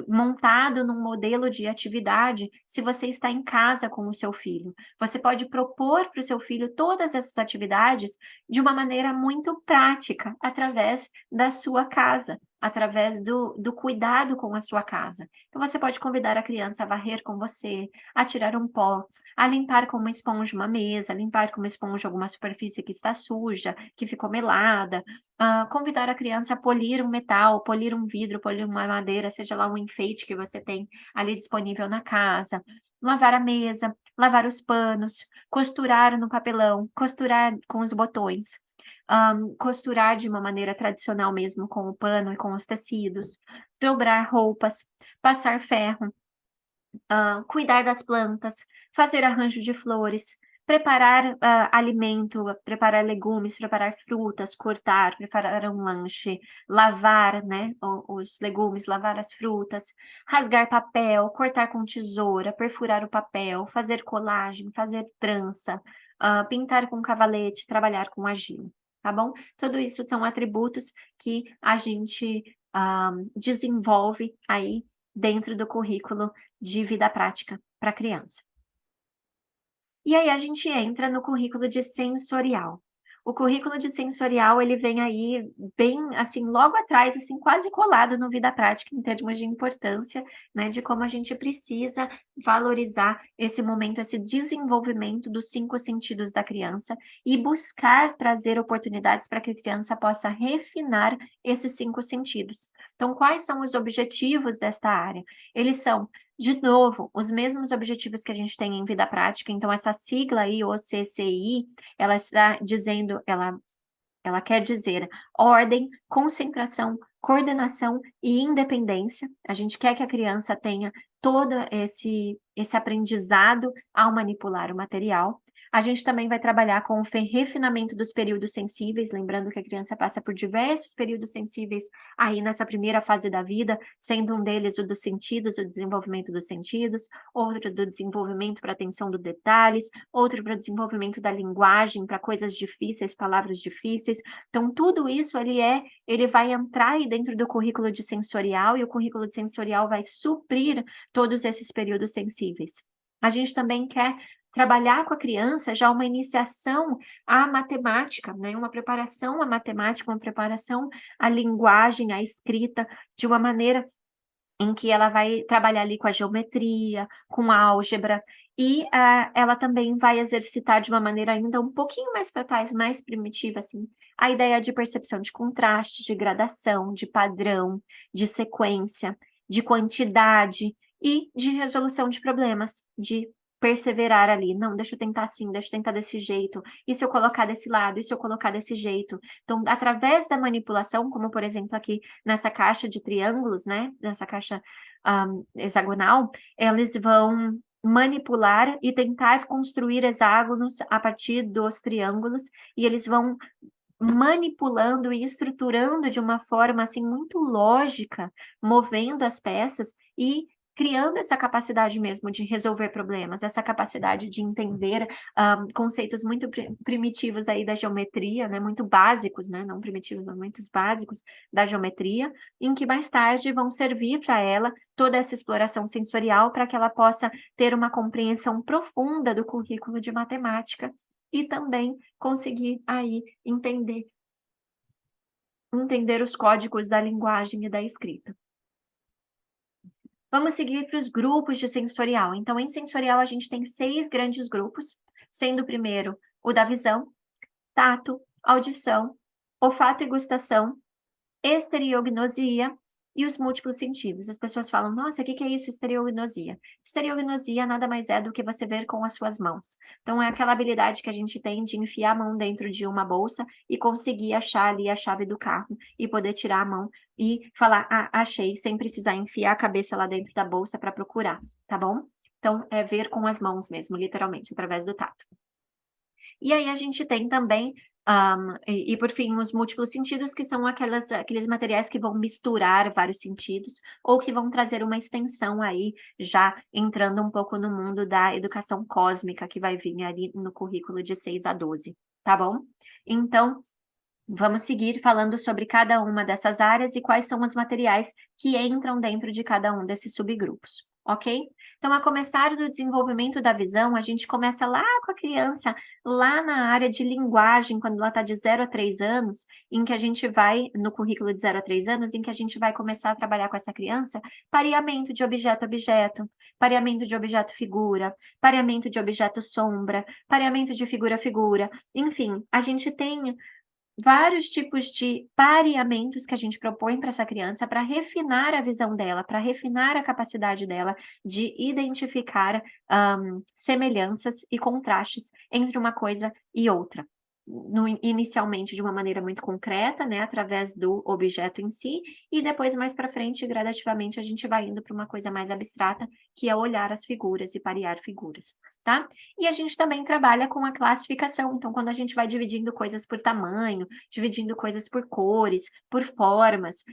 montado num modelo de atividade, se você está em casa com o seu filho. Você pode propor para o seu filho todas essas atividades de uma maneira muito prática, através da sua casa, através do cuidado com a sua casa. Então você pode convidar a criança a varrer com você, a tirar um pó, a limpar com uma esponja uma mesa, a limpar com uma esponja alguma superfície que está suja, que ficou melada, convidar a criança a polir um metal, polir um vidro, polir uma madeira, seja lá um enfeite que você tem ali disponível na casa, lavar a mesa, lavar os panos, costurar no papelão, costurar com os botões, costurar de uma maneira tradicional mesmo com o pano e com os tecidos, dobrar roupas, passar ferro, cuidar das plantas, fazer arranjo de flores, preparar, alimento, preparar legumes, preparar frutas, cortar, preparar um lanche, lavar, né, o os legumes, lavar as frutas, rasgar papel, cortar com tesoura, perfurar o papel, fazer colagem, fazer trança, pintar com cavalete, trabalhar com argila, tá bom? Tudo isso são atributos que a gente, desenvolve aí dentro do currículo de vida prática para criança. E aí a gente entra no currículo de sensorial. O currículo de sensorial, ele vem aí bem, assim, logo atrás, assim, quase colado no vida prática em termos de importância, né, de como a gente precisa valorizar esse momento, esse desenvolvimento dos 5 sentidos da criança e buscar trazer oportunidades para que a criança possa refinar esses 5 sentidos. Então, quais são os objetivos desta área? Eles são, de novo, os mesmos objetivos que a gente tem em vida prática, então essa sigla aí, OCCI, ela está dizendo, ela quer dizer ordem, concentração, coordenação e independência. A gente quer que a criança tenha todo esse aprendizado ao manipular o material. A gente também vai trabalhar com o refinamento dos períodos sensíveis, lembrando que a criança passa por diversos períodos sensíveis aí nessa primeira fase da vida, sendo um deles o dos sentidos, o desenvolvimento dos sentidos, outro do desenvolvimento para atenção dos detalhes, outro para o desenvolvimento da linguagem, para coisas difíceis, palavras difíceis. Então, tudo isso ele vai entrar aí dentro do currículo de sensorial, e o currículo de sensorial vai suprir todos esses períodos sensíveis. A gente também quer trabalhar com a criança já uma iniciação à matemática, né, uma preparação à matemática, uma preparação à linguagem, à escrita, de uma maneira em que ela vai trabalhar ali com a geometria, com a álgebra, e, ela também vai exercitar de uma maneira ainda um pouquinho mais para trás, mais primitiva, assim, a ideia de percepção de contraste, de gradação, de padrão, de sequência, de quantidade e de resolução de problemas, de perseverar ali. "Não, deixa eu tentar assim, deixa eu tentar desse jeito, e se eu colocar desse lado, e se eu colocar desse jeito?". Então, através da manipulação, como por exemplo aqui nessa caixa de triângulos, né, nessa caixa, hexagonal, eles vão manipular e tentar construir hexágonos a partir dos triângulos, e eles vão manipulando e estruturando de uma forma, assim, muito lógica, movendo as peças e criando essa capacidade mesmo de resolver problemas, essa capacidade de entender conceitos muito primitivos aí da geometria, né, muito básicos, né, não primitivos, mas muito básicos da geometria, em que mais tarde vão servir para ela toda essa exploração sensorial para que ela possa ter uma compreensão profunda do currículo de matemática e também conseguir aí entender os códigos da linguagem e da escrita. Vamos seguir para os grupos de sensorial. Então, em sensorial, a gente tem 6 grandes grupos, sendo o primeiro o da visão, tato, audição, olfato e gustação, estereognosia e os múltiplos sentidos. As pessoas falam: "Nossa, o que que é isso, estereognosia?". Estereognosia nada mais é do que você ver com as suas mãos. Então é aquela habilidade que a gente tem de enfiar a mão dentro de uma bolsa e conseguir achar ali a chave do carro e poder tirar a mão e falar: "Ah, achei", sem precisar enfiar a cabeça lá dentro da bolsa para procurar, tá bom? Então é ver com as mãos mesmo, literalmente, através do tato. E aí a gente tem também, e por fim, os múltiplos sentidos, que são aqueles materiais que vão misturar vários sentidos, ou que vão trazer uma extensão aí, já entrando um pouco no mundo da educação cósmica, que vai vir ali no currículo de 6 a 12, tá bom? Então, vamos seguir falando sobre cada uma dessas áreas e quais são os materiais que entram dentro de cada um desses subgrupos, ok? Então, a começar do desenvolvimento da visão, a gente começa lá com a criança, lá na área de linguagem, quando ela está de 0 a 3 anos, em que a gente vai, no currículo de 0 a 3 anos, em que a gente vai começar a trabalhar com essa criança, pareamento de objeto a objeto, pareamento de objeto figura, pareamento de objeto sombra, pareamento de figura a figura, enfim, a gente tem vários tipos de pareamentos que a gente propõe para essa criança, para refinar a visão dela, para refinar a capacidade dela de identificar, semelhanças e contrastes entre uma coisa e outra. Inicialmente de uma maneira muito concreta, né, através do objeto em si, e depois mais para frente, gradativamente, a gente vai indo para uma coisa mais abstrata, que é olhar as figuras e parear figuras, tá? E a gente também trabalha com a classificação, então quando a gente vai dividindo coisas por tamanho, dividindo coisas por cores, por formas,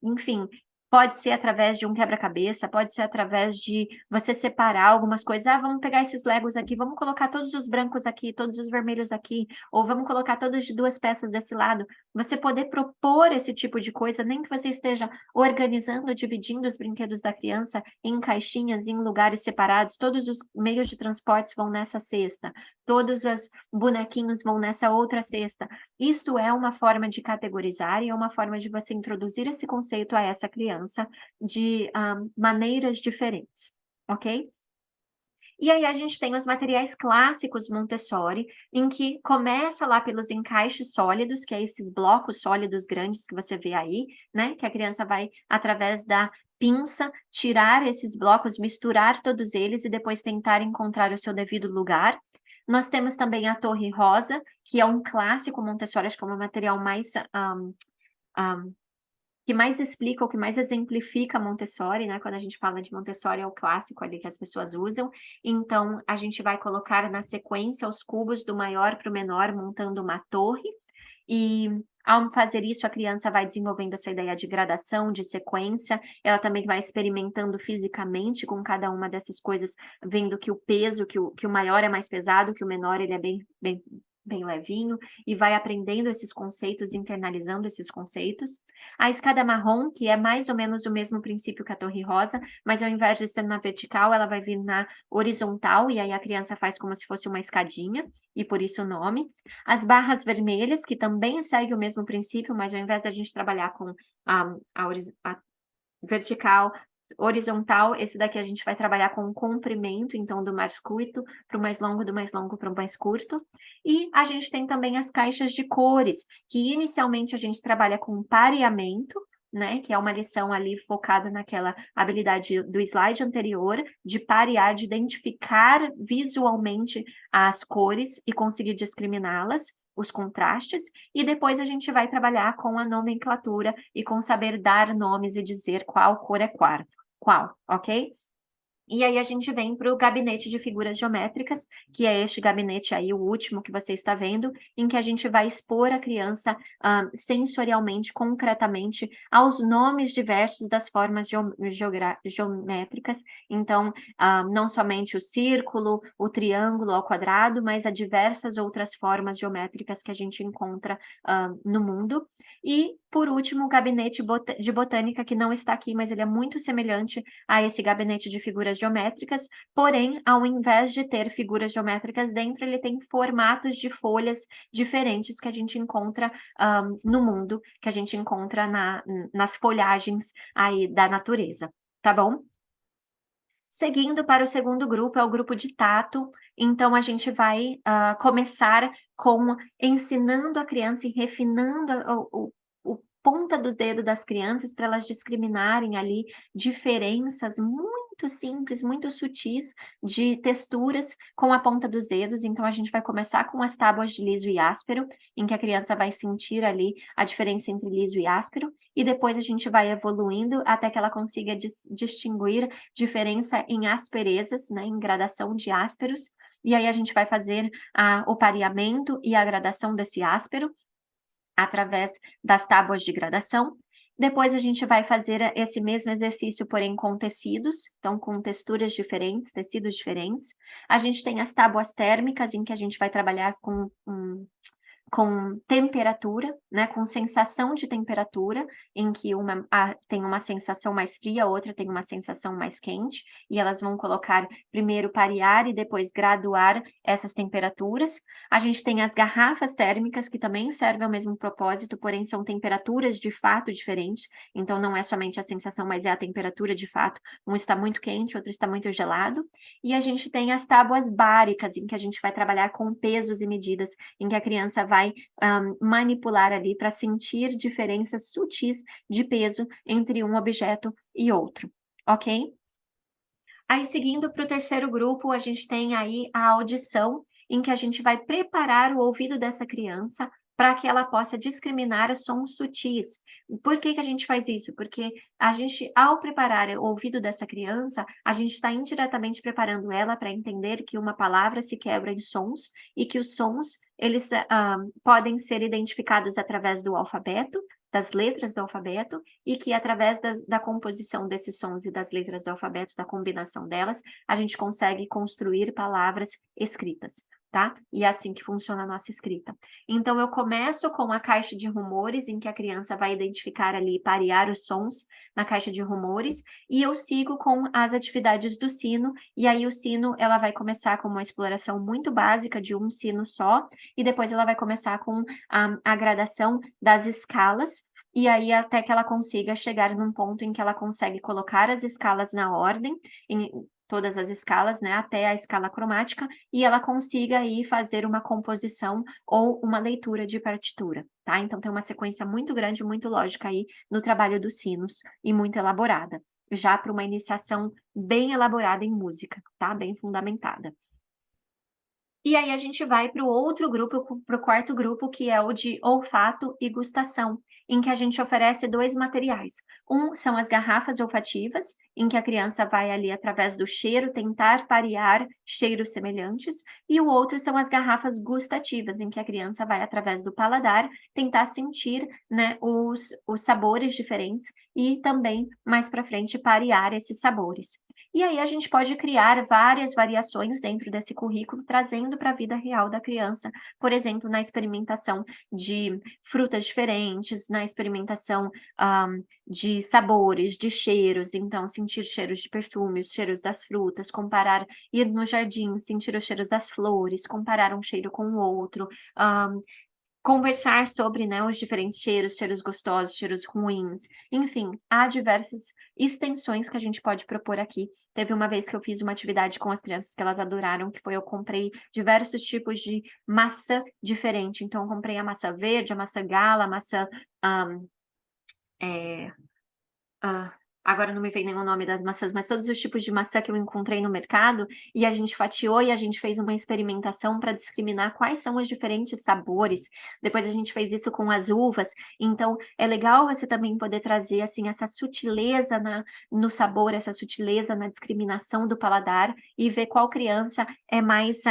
enfim, pode ser através de um quebra-cabeça, pode ser através de você separar algumas coisas: "Ah, vamos pegar esses Legos aqui, vamos colocar todos os brancos aqui, todos os vermelhos aqui, ou vamos colocar todos de 2 peças desse lado". Você poder propor esse tipo de coisa, nem que você esteja organizando, dividindo os brinquedos da criança em caixinhas, em lugares separados, todos os meios de transportes vão nessa cesta, todos os bonequinhos vão nessa outra cesta. Isto é uma forma de categorizar e é uma forma de você introduzir esse conceito a essa criança de, maneiras diferentes, ok? E aí a gente tem os materiais clássicos Montessori, em que começa lá pelos encaixes sólidos, que é esses blocos sólidos grandes que você vê aí, né, que a criança vai, através da pinça, tirar esses blocos, misturar todos eles e depois tentar encontrar o seu devido lugar. Nós temos também a torre rosa, que é um clássico Montessori, acho que é o material mais, que mais explica ou que mais exemplifica Montessori, né, quando a gente fala de Montessori é o clássico ali que as pessoas usam, então a gente vai colocar na sequência os cubos do maior para o menor montando uma torre, e ao fazer isso a criança vai desenvolvendo essa ideia de gradação, de sequência, ela também vai experimentando fisicamente com cada uma dessas coisas, vendo que o peso, que o maior é mais pesado, que o menor ele é bem levinho, e vai aprendendo esses conceitos, internalizando esses conceitos. A escada marrom, que é mais ou menos o mesmo princípio que a torre rosa, mas ao invés de ser na vertical, ela vai vir na horizontal, e aí a criança faz como se fosse uma escadinha, e por isso o nome. As barras vermelhas, que também segue o mesmo princípio, mas ao invés da gente trabalhar com a vertical, horizontal, esse daqui a gente vai trabalhar com o comprimento, então do mais curto para o mais longo, do mais longo para o mais curto. E a gente tem também as caixas de cores, que inicialmente a gente trabalha com pareamento, né, que é uma lição ali focada naquela habilidade do slide anterior, de parear, de identificar visualmente as cores e conseguir discriminá-las, os contrastes, e depois a gente vai trabalhar com a nomenclatura e com saber dar nomes e dizer qual cor é qual, ok? E aí a gente vem para o gabinete de figuras geométricas, que é este gabinete aí, o último que você está vendo, em que a gente vai expor a criança, sensorialmente, concretamente, aos nomes diversos das formas geométricas. Então, não somente o círculo, o triângulo, ao quadrado, mas a diversas outras formas geométricas que a gente encontra, no mundo. E, por último, o gabinete de botânica, que não está aqui, mas ele é muito semelhante a esse gabinete de figuras geométricas, porém, ao invés de ter figuras geométricas dentro, ele tem formatos de folhas diferentes que a gente encontra, no mundo, que a gente encontra nas folhagens aí da natureza, tá bom? Seguindo para o segundo grupo, é o grupo de tato, então a gente vai, começar com ensinando a criança e refinando o ponta do dedo das crianças para elas discriminarem ali diferenças muito simples, muito sutis de texturas com a ponta dos dedos. Então a gente vai começar com as tábuas de liso e áspero, em que a criança vai sentir ali a diferença entre liso e áspero, e depois a gente vai evoluindo até que ela consiga distinguir diferença em asperezas, né, em gradação de ásperos, e aí a gente vai fazer o pareamento e a gradação desse áspero, através das tábuas de gradação. Depois a gente vai fazer esse mesmo exercício, porém com tecidos, então com texturas diferentes, tecidos diferentes. A gente tem as tábuas térmicas, em que a gente vai trabalhar com temperatura, né, com sensação de temperatura, em que uma tem uma sensação mais fria, a outra tem uma sensação mais quente, e elas vão colocar primeiro parear e depois graduar essas temperaturas. A gente tem as garrafas térmicas, que também servem ao mesmo propósito, porém são temperaturas de fato diferentes, então não é somente a sensação, mas é a temperatura de fato. Um está muito quente, outro está muito gelado. E a gente tem as tábuas báricas, em que a gente vai trabalhar com pesos e medidas, em que a criança vai manipular ali para sentir diferenças sutis de peso entre um objeto e outro, ok? Aí, seguindo para o terceiro grupo, a gente tem aí a audição, em que a gente vai preparar o ouvido dessa criança para que ela possa discriminar sons sutis. Por que que a gente faz isso? Porque a gente, ao preparar o ouvido dessa criança, a gente está indiretamente preparando ela para entender que uma palavra se quebra em sons e que os sons, eles podem ser identificados através do alfabeto, das letras do alfabeto, e que através da composição desses sons e das letras do alfabeto, da combinação delas, a gente consegue construir palavras escritas, tá? E é assim que funciona a nossa escrita. Então eu começo com a caixa de rumores, em que a criança vai identificar ali, parear os sons na caixa de rumores, e eu sigo com as atividades do sino, e aí o sino, ela vai começar com uma exploração muito básica de um sino só, e depois ela vai começar com a gradação das escalas, e aí até que ela consiga chegar num ponto em que ela consegue colocar as escalas na ordem, em todas as escalas, né, até a escala cromática, e ela consiga aí fazer uma composição ou uma leitura de partitura, tá? Então tem uma sequência muito grande, muito lógica aí no trabalho dos sinos e muito elaborada, já para uma iniciação bem elaborada em música, tá? Bem fundamentada. E aí a gente vai para o outro grupo, para o quarto grupo, que é o de olfato e gustação, em que a gente oferece 2 materiais. Um são as garrafas olfativas, em que a criança vai ali através do cheiro tentar parear cheiros semelhantes, e o outro são as garrafas gustativas, em que a criança vai através do paladar tentar sentir, né, os sabores diferentes e também mais para frente parear esses sabores. E aí a gente pode criar várias variações dentro desse currículo, trazendo para a vida real da criança, por exemplo, na experimentação de frutas diferentes, na experimentação, de sabores, de cheiros, então sentir cheiros de perfume, os cheiros das frutas, comparar, ir no jardim, sentir os cheiros das flores, comparar um cheiro com o outro, conversar sobre, né, os diferentes cheiros, cheiros gostosos, cheiros ruins, enfim, há diversas extensões que a gente pode propor aqui. Teve uma vez que eu fiz uma atividade com as crianças que elas adoraram, que foi eu comprei diversos tipos de maçã diferente, então eu comprei a maçã verde, a maçã gala, a maçã, hã, eh, hã, agora não me vem nenhum nome das maçãs, mas todos os tipos de maçã que eu encontrei no mercado, e a gente fatiou e a gente fez uma experimentação para discriminar quais são os diferentes sabores. Depois a gente fez isso com as uvas, então é legal você também poder trazer, assim, essa sutileza no sabor, essa sutileza na discriminação do paladar e ver qual criança é mais,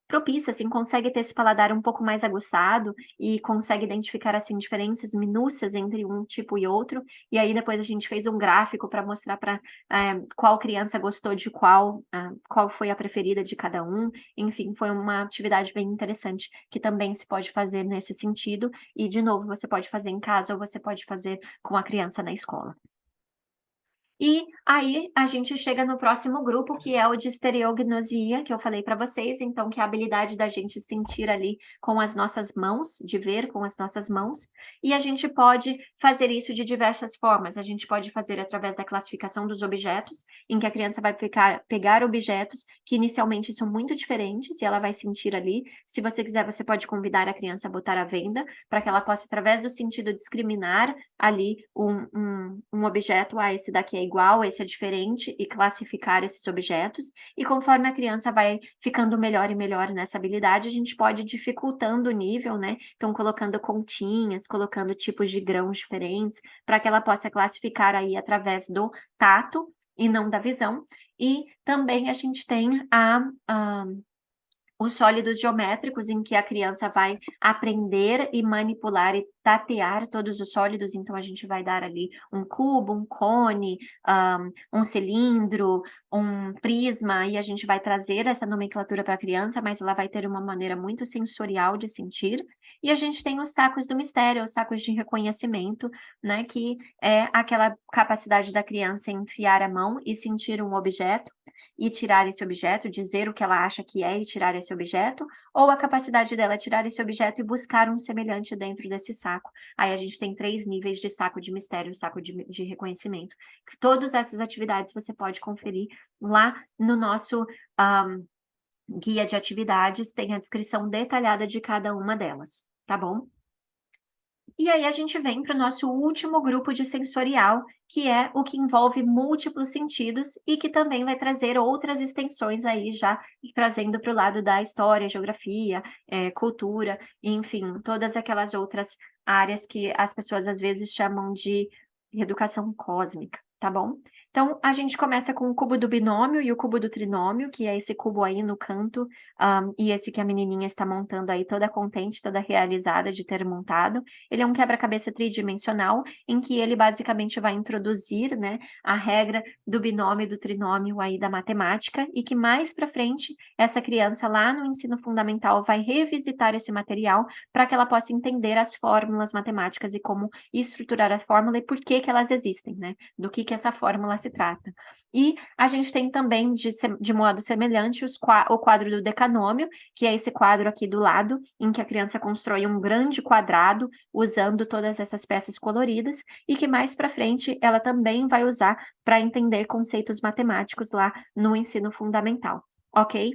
propícia, assim, consegue ter esse paladar um pouco mais aguçado e consegue identificar, assim, diferenças minúcias entre um tipo e outro. E aí depois a gente fez um gráfico para mostrar para qual criança gostou de qual, qual foi a preferida de cada um. Enfim, foi uma atividade bem interessante que também se pode fazer nesse sentido e, de novo, você pode fazer em casa ou você pode fazer com a criança na escola. E aí a gente chega no próximo grupo, que é o de estereognosia, que eu falei para vocês, então que é a habilidade da gente sentir ali com as nossas mãos, de ver com as nossas mãos, e a gente pode fazer isso de diversas formas. A gente pode fazer através da classificação dos objetos, em que a criança vai pegar objetos que inicialmente são muito diferentes e ela vai sentir ali. Se você quiser, você pode convidar a criança a botar à venda, para que ela possa, através do sentido, discriminar ali um objeto, esse daqui é igual, esse é diferente, e classificar esses objetos. E conforme a criança vai ficando melhor e melhor nessa habilidade, a gente pode ir dificultando o nível, né? Então, colocando continhas, colocando tipos de grãos diferentes, para que ela possa classificar aí através do tato e não da visão. E também a gente tem os sólidos geométricos, em que a criança vai aprender e manipular e tatear todos os sólidos, então a gente vai dar ali um cubo, um cone, um cilindro, um prisma, e a gente vai trazer essa nomenclatura para a criança, mas ela vai ter uma maneira muito sensorial de sentir. E a gente tem os sacos do mistério, os sacos de reconhecimento, né, que é aquela capacidade da criança enfiar a mão e sentir um objeto, e tirar esse objeto, dizer o que ela acha que é e tirar esse objeto, ou a capacidade dela tirar esse objeto e buscar um semelhante dentro desse saco. Aí a gente tem 3 níveis de saco de mistério, saco de reconhecimento. Todas essas atividades você pode conferir lá no nosso guia de atividades, tem a descrição detalhada de cada uma delas, tá bom? E aí a gente vem para o nosso último grupo de sensorial, que é o que envolve múltiplos sentidos e que também vai trazer outras extensões aí já trazendo para o lado da história, geografia, cultura, enfim, todas aquelas outras áreas que as pessoas às vezes chamam de educação cósmica, tá bom? Então a gente começa com o cubo do binômio e o cubo do trinômio, que é esse cubo aí no canto, e esse que a menininha está montando aí toda contente, toda realizada de ter montado. Ele é um quebra-cabeça tridimensional, em que ele basicamente vai introduzir, né, a regra do binômio e do trinômio aí da matemática, e que mais para frente, essa criança lá no ensino fundamental vai revisitar esse material para que ela possa entender as fórmulas matemáticas e como estruturar a fórmula e por que que elas existem, né, do que essa fórmula se trata. E a gente tem também, de modo semelhante, o quadro do decanômio, que é esse quadro aqui do lado, em que a criança constrói um grande quadrado usando todas essas peças coloridas e que mais para frente ela também vai usar para entender conceitos matemáticos lá no ensino fundamental, ok?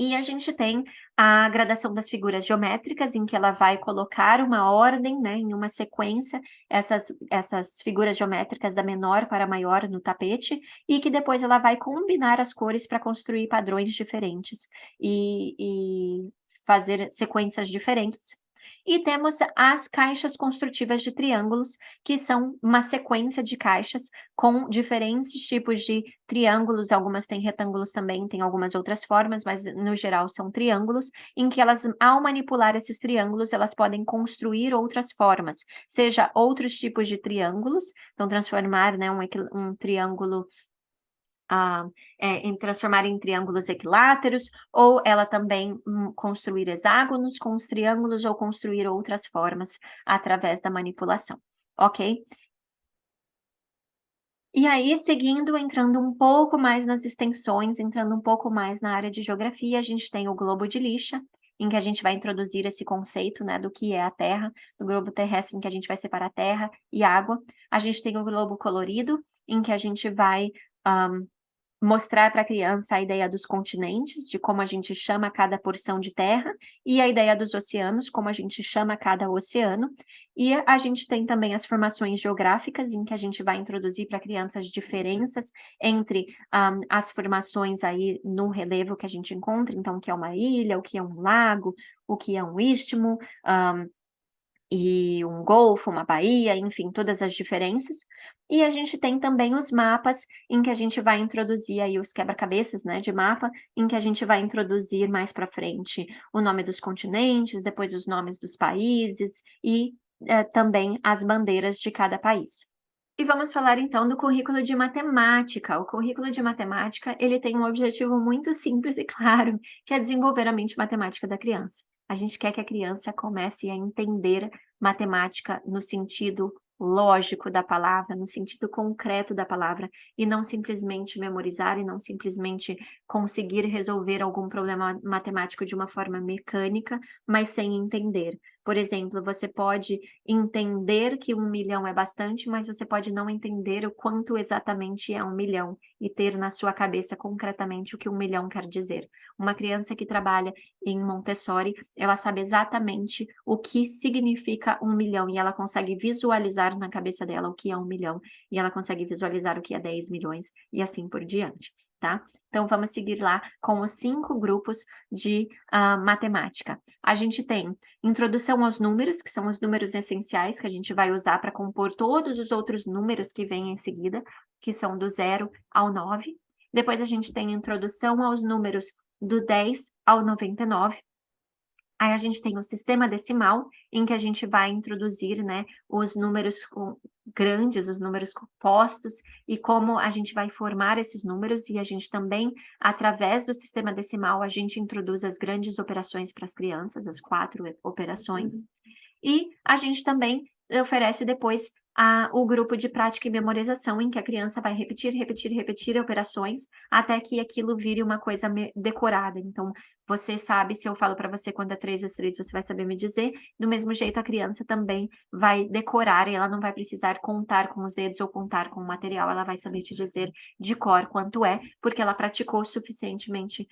E a gente tem a gradação das figuras geométricas, em que ela vai colocar uma ordem, né, em uma sequência, essas figuras geométricas da menor para a maior no tapete, e que depois ela vai combinar as cores para construir padrões diferentes e fazer sequências diferentes. E temos as caixas construtivas de triângulos, que são uma sequência de caixas com diferentes tipos de triângulos, algumas têm retângulos também, tem algumas outras formas, mas no geral são triângulos, em que elas, ao manipular esses triângulos, elas podem construir outras formas, seja outros tipos de triângulos, então transformar, né, um triângulo em transformar em triângulos equiláteros, ou ela também construir hexágonos com os triângulos ou construir outras formas através da manipulação, ok? E aí, seguindo, entrando um pouco mais nas extensões, entrando um pouco mais na área de geografia, a gente tem o globo de lixa, em que a gente vai introduzir esse conceito, né, do que é a Terra, do globo terrestre, em que a gente vai separar terra e água. A gente tem o globo colorido, em que a gente vai mostrar para a criança a ideia dos continentes, de como a gente chama cada porção de terra, e a ideia dos oceanos, como a gente chama cada oceano. E a gente tem também as formações geográficas, em que a gente vai introduzir para a criança as diferenças entre as formações aí no relevo que a gente encontra, então o que é uma ilha, o que é um lago, o que é um istmo, e um golfo, uma baía, enfim, todas as diferenças. E a gente tem também os mapas, em que a gente vai introduzir aí os quebra-cabeças, né, de mapa, em que a gente vai introduzir mais para frente o nome dos continentes, depois os nomes dos países e, também as bandeiras de cada país. E vamos falar então do currículo de matemática. O currículo de matemática, ele tem um objetivo muito simples e claro, que é desenvolver a mente matemática da criança. A gente quer que a criança comece a entender matemática no sentido lógico da palavra, no sentido concreto da palavra, e não simplesmente memorizar e não simplesmente conseguir resolver algum problema matemático de uma forma mecânica, mas sem entender. Por exemplo, você pode entender que 1.000.000 é bastante, mas você pode não entender o quanto exatamente é 1.000.000 e ter na sua cabeça concretamente o que 1.000.000 quer dizer. Uma criança que trabalha em Montessori, ela sabe exatamente o que significa 1.000.000 e ela consegue visualizar na cabeça dela o que é 1.000.000 e ela consegue visualizar o que é 10 milhões e assim por diante, tá? Então vamos seguir lá com os 5 grupos de matemática. A gente tem introdução aos números, que são os números essenciais que a gente vai usar para compor todos os outros números que vêm em seguida, que são do 0 ao 9. Depois a gente tem introdução aos números do 10 ao 99. Aí a gente tem o sistema decimal, em que a gente vai introduzir, né, os números grandes, os números compostos, e como a gente vai formar esses números, e a gente também, através do sistema decimal, a gente introduz as grandes operações para as crianças, as 4 operações. E a gente também oferece depois o grupo de prática e memorização, em que a criança vai repetir, repetir, repetir operações, até que aquilo vire uma coisa decorada. Então, você sabe, se eu falo para você quando é 3 vezes 3, você vai saber me dizer, do mesmo jeito a criança também vai decorar, e ela não vai precisar contar com os dedos ou contar com o material, ela vai saber te dizer de cor quanto é, porque ela praticou suficientemente,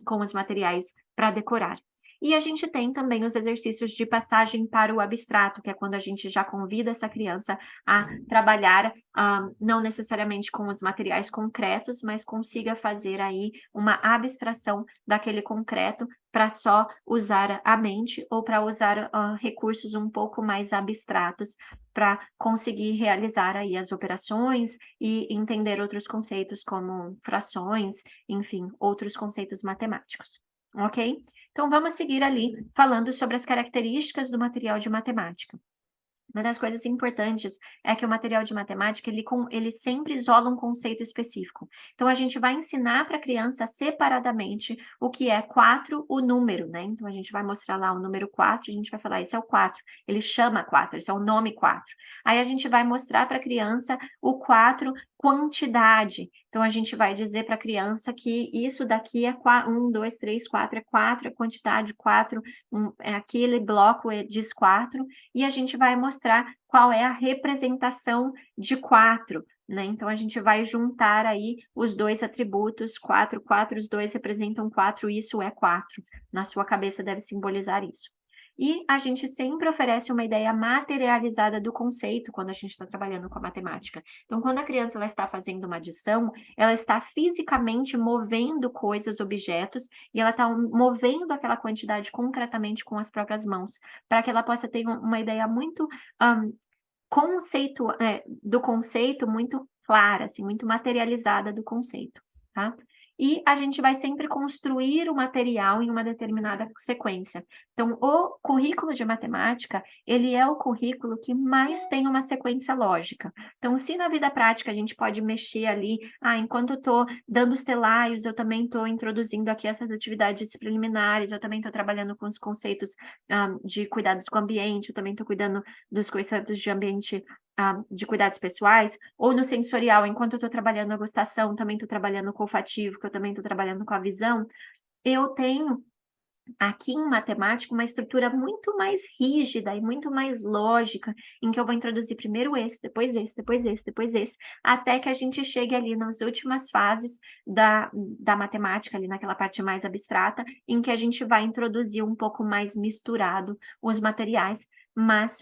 com os materiais para decorar. E a gente tem também os exercícios de passagem para o abstrato, que é quando a gente já convida essa criança a trabalhar, não necessariamente com os materiais concretos, mas consiga fazer aí uma abstração daquele concreto para só usar a mente ou para usar, recursos um pouco mais abstratos para conseguir realizar aí as operações e entender outros conceitos como frações, enfim, outros conceitos matemáticos, ok? Então vamos seguir ali falando sobre as características do material de matemática. Uma das coisas importantes é que o material de matemática, ele sempre isola um conceito específico. Então a gente vai ensinar para a criança separadamente o que é 4, o número, né, então a gente vai mostrar lá o número 4, a gente vai falar: "Esse é o 4", ele chama 4, esse é o nome 4. Aí a gente vai mostrar para a criança o 4 quantidade, então a gente vai dizer para a criança que isso daqui é 1, 2, 3, 4 é quantidade, 4, é aquele bloco, diz 4, e a gente vai mostrar qual é a representação de 4, né, então a gente vai juntar aí os 2 atributos, 4, 4, os 2 representam 4, isso é 4. Na sua cabeça deve simbolizar isso. E a gente sempre oferece uma ideia materializada do conceito quando a gente está trabalhando com a matemática. Então quando a criança ela está fazendo uma adição, ela está fisicamente movendo coisas, objetos, e ela está movendo aquela quantidade concretamente com as próprias mãos, para que ela possa ter uma ideia muito, hã, do conceito muito clara, assim, muito materializada do conceito, tá. E a gente vai sempre construir o material em uma determinada sequência. Então o currículo de matemática, ele é o currículo que mais tem uma sequência lógica. Então se na vida prática a gente pode mexer ali, enquanto eu estou dando os telaios, eu também estou introduzindo aqui essas atividades preliminares, eu também estou trabalhando com os conceitos, de cuidados com o ambiente, eu também estou cuidando dos conceitos de ambiente, de cuidados pessoais, ou no sensorial, enquanto eu estou trabalhando a gustação, também estou trabalhando com o olfativo, que eu também estou trabalhando com a visão, eu tenho Aqui em matemática, uma estrutura muito mais rígida e muito mais lógica, em que eu vou introduzir primeiro esse, depois esse, depois esse, depois esse, até que a gente chegue ali nas últimas fases da matemática, ali naquela parte mais abstrata, em que a gente vai introduzir um pouco mais misturado os materiais, mas,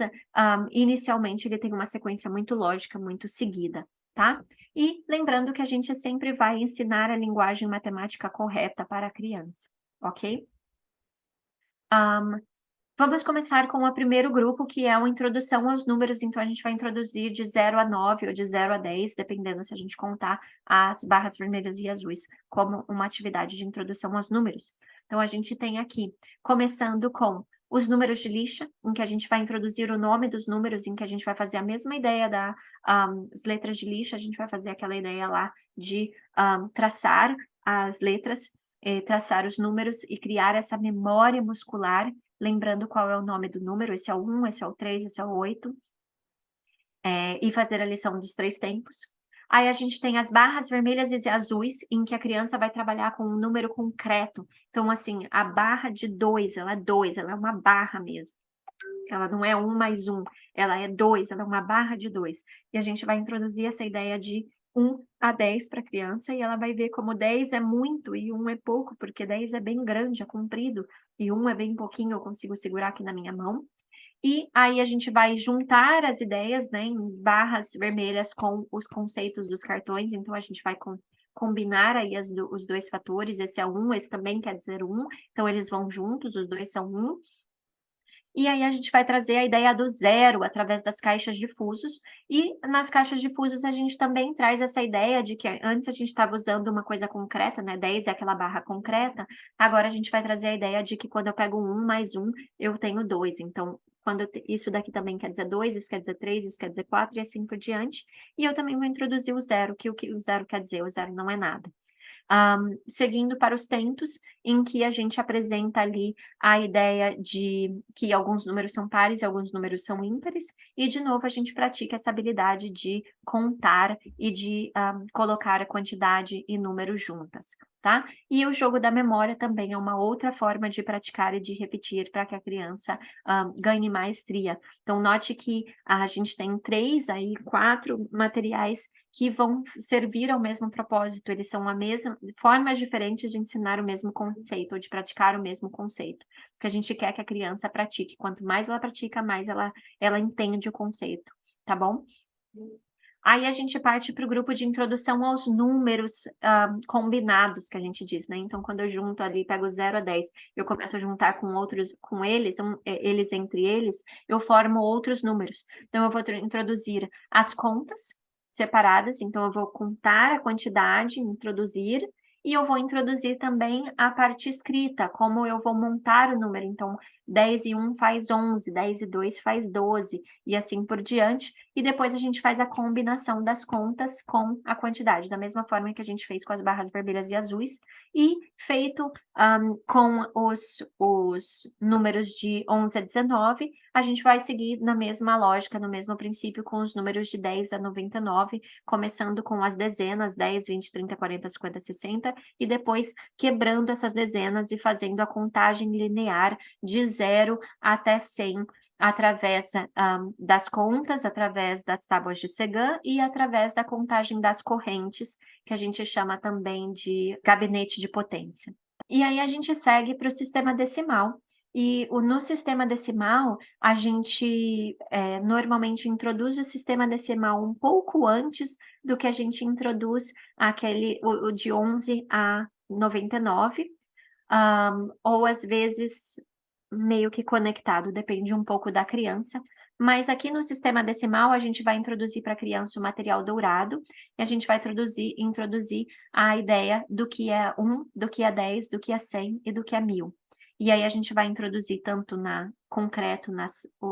inicialmente ele tem uma sequência muito lógica, muito seguida, tá? E lembrando que a gente sempre vai ensinar a linguagem matemática correta para a criança, ok? Vamos começar com o primeiro grupo, que é uma introdução aos números, então a gente vai introduzir de 0 a 9 ou de 0 a 10, dependendo se a gente contar as barras vermelhas e azuis como uma atividade de introdução aos números. Então a gente tem aqui, começando com os números de lixa, em que a gente vai introduzir o nome dos números, em que a gente vai fazer a mesma ideia das letras de lixa, a gente vai fazer aquela ideia lá de traçar as letras, traçar os números e criar essa memória muscular, lembrando qual é o nome do número, esse é o 1, esse é o 3, esse é o 8, e fazer a lição dos 3 tempos. Aí a gente tem as barras vermelhas e azuis, em que a criança vai trabalhar com um número concreto. Então, assim, a barra de 2, ela é 2, ela é uma barra mesmo. Ela não é 1 mais 1, ela é 2, ela é uma barra de 2. E a gente vai introduzir essa ideia de 1 a 10 para a criança, e ela vai ver como 10 é muito e 1 é pouco, porque 10 é bem grande, é comprido, e 1 é bem pouquinho, eu consigo segurar aqui na minha mão. E aí a gente vai juntar as ideias, né, em barras vermelhas com os conceitos dos cartões, então a gente vai combinar aí os 2 fatores, esse é 1, esse também quer dizer 1, então eles vão juntos, os 2 são 1. E aí a gente vai trazer a ideia do zero através das caixas de fusos, e nas caixas de fusos a gente também traz essa ideia de que antes a gente estava usando uma coisa concreta, né, 10 é aquela barra concreta, agora a gente vai trazer a ideia de que quando eu pego 1 mais 1, eu tenho 2, então quando isso daqui também quer dizer 2, isso quer dizer 3, isso quer dizer 4 e assim por diante, e eu também vou introduzir o zero, que o que o zero quer dizer, o zero não é nada. Seguindo para os tentos, em que a gente apresenta ali a ideia de que alguns números são pares e alguns números são ímpares, e de novo a gente pratica essa habilidade de contar e de colocar a quantidade e números juntas, tá? E o jogo da memória também é uma outra forma de praticar e de repetir para que a criança ganhe maestria. Então, note que a gente tem 4 materiais que vão servir ao mesmo propósito, eles são a mesma formas diferentes de ensinar o mesmo conceito, ou de praticar o mesmo conceito, porque a gente quer que a criança pratique, quanto mais ela pratica, mais ela entende o conceito, tá bom? Aí a gente parte para o grupo de introdução aos números, combinados, que a gente diz, né, então quando eu junto ali, pego 0 a 10, eu começo a juntar com outros, com eles, eles entre eles, eu formo outros números. Então eu vou introduzir as contas separadas, então eu vou contar a quantidade, introduzir, e eu vou introduzir também a parte escrita, como eu vou montar o número, então 10 e 1 faz 11, 10 e 2 faz 12, e assim por diante, e depois a gente faz a combinação das contas com a quantidade, da mesma forma que a gente fez com as barras vermelhas e azuis, e feito com os números de 11 a 19, a gente vai seguir na mesma lógica, no mesmo princípio, com os números de 10 a 99, começando com as dezenas, 10, 20, 30, 40, 50, 60, e depois quebrando essas dezenas e fazendo a contagem linear de 0 até 100, através das contas, através das tábuas de Segã e através da contagem das correntes, que a gente chama também de gabinete de potência. E aí a gente segue para o sistema decimal. E no sistema decimal, a gente normalmente introduz o sistema decimal um pouco antes do que a gente introduz o de 11 a 99, ou às vezes meio que conectado, depende um pouco da criança. Mas aqui no sistema decimal, a gente vai introduzir para a criança o material dourado, e a gente vai introduzir a ideia do que é 1, do que é 10, do que é 100 e do que é 1000. E aí a gente vai introduzir tanto concreto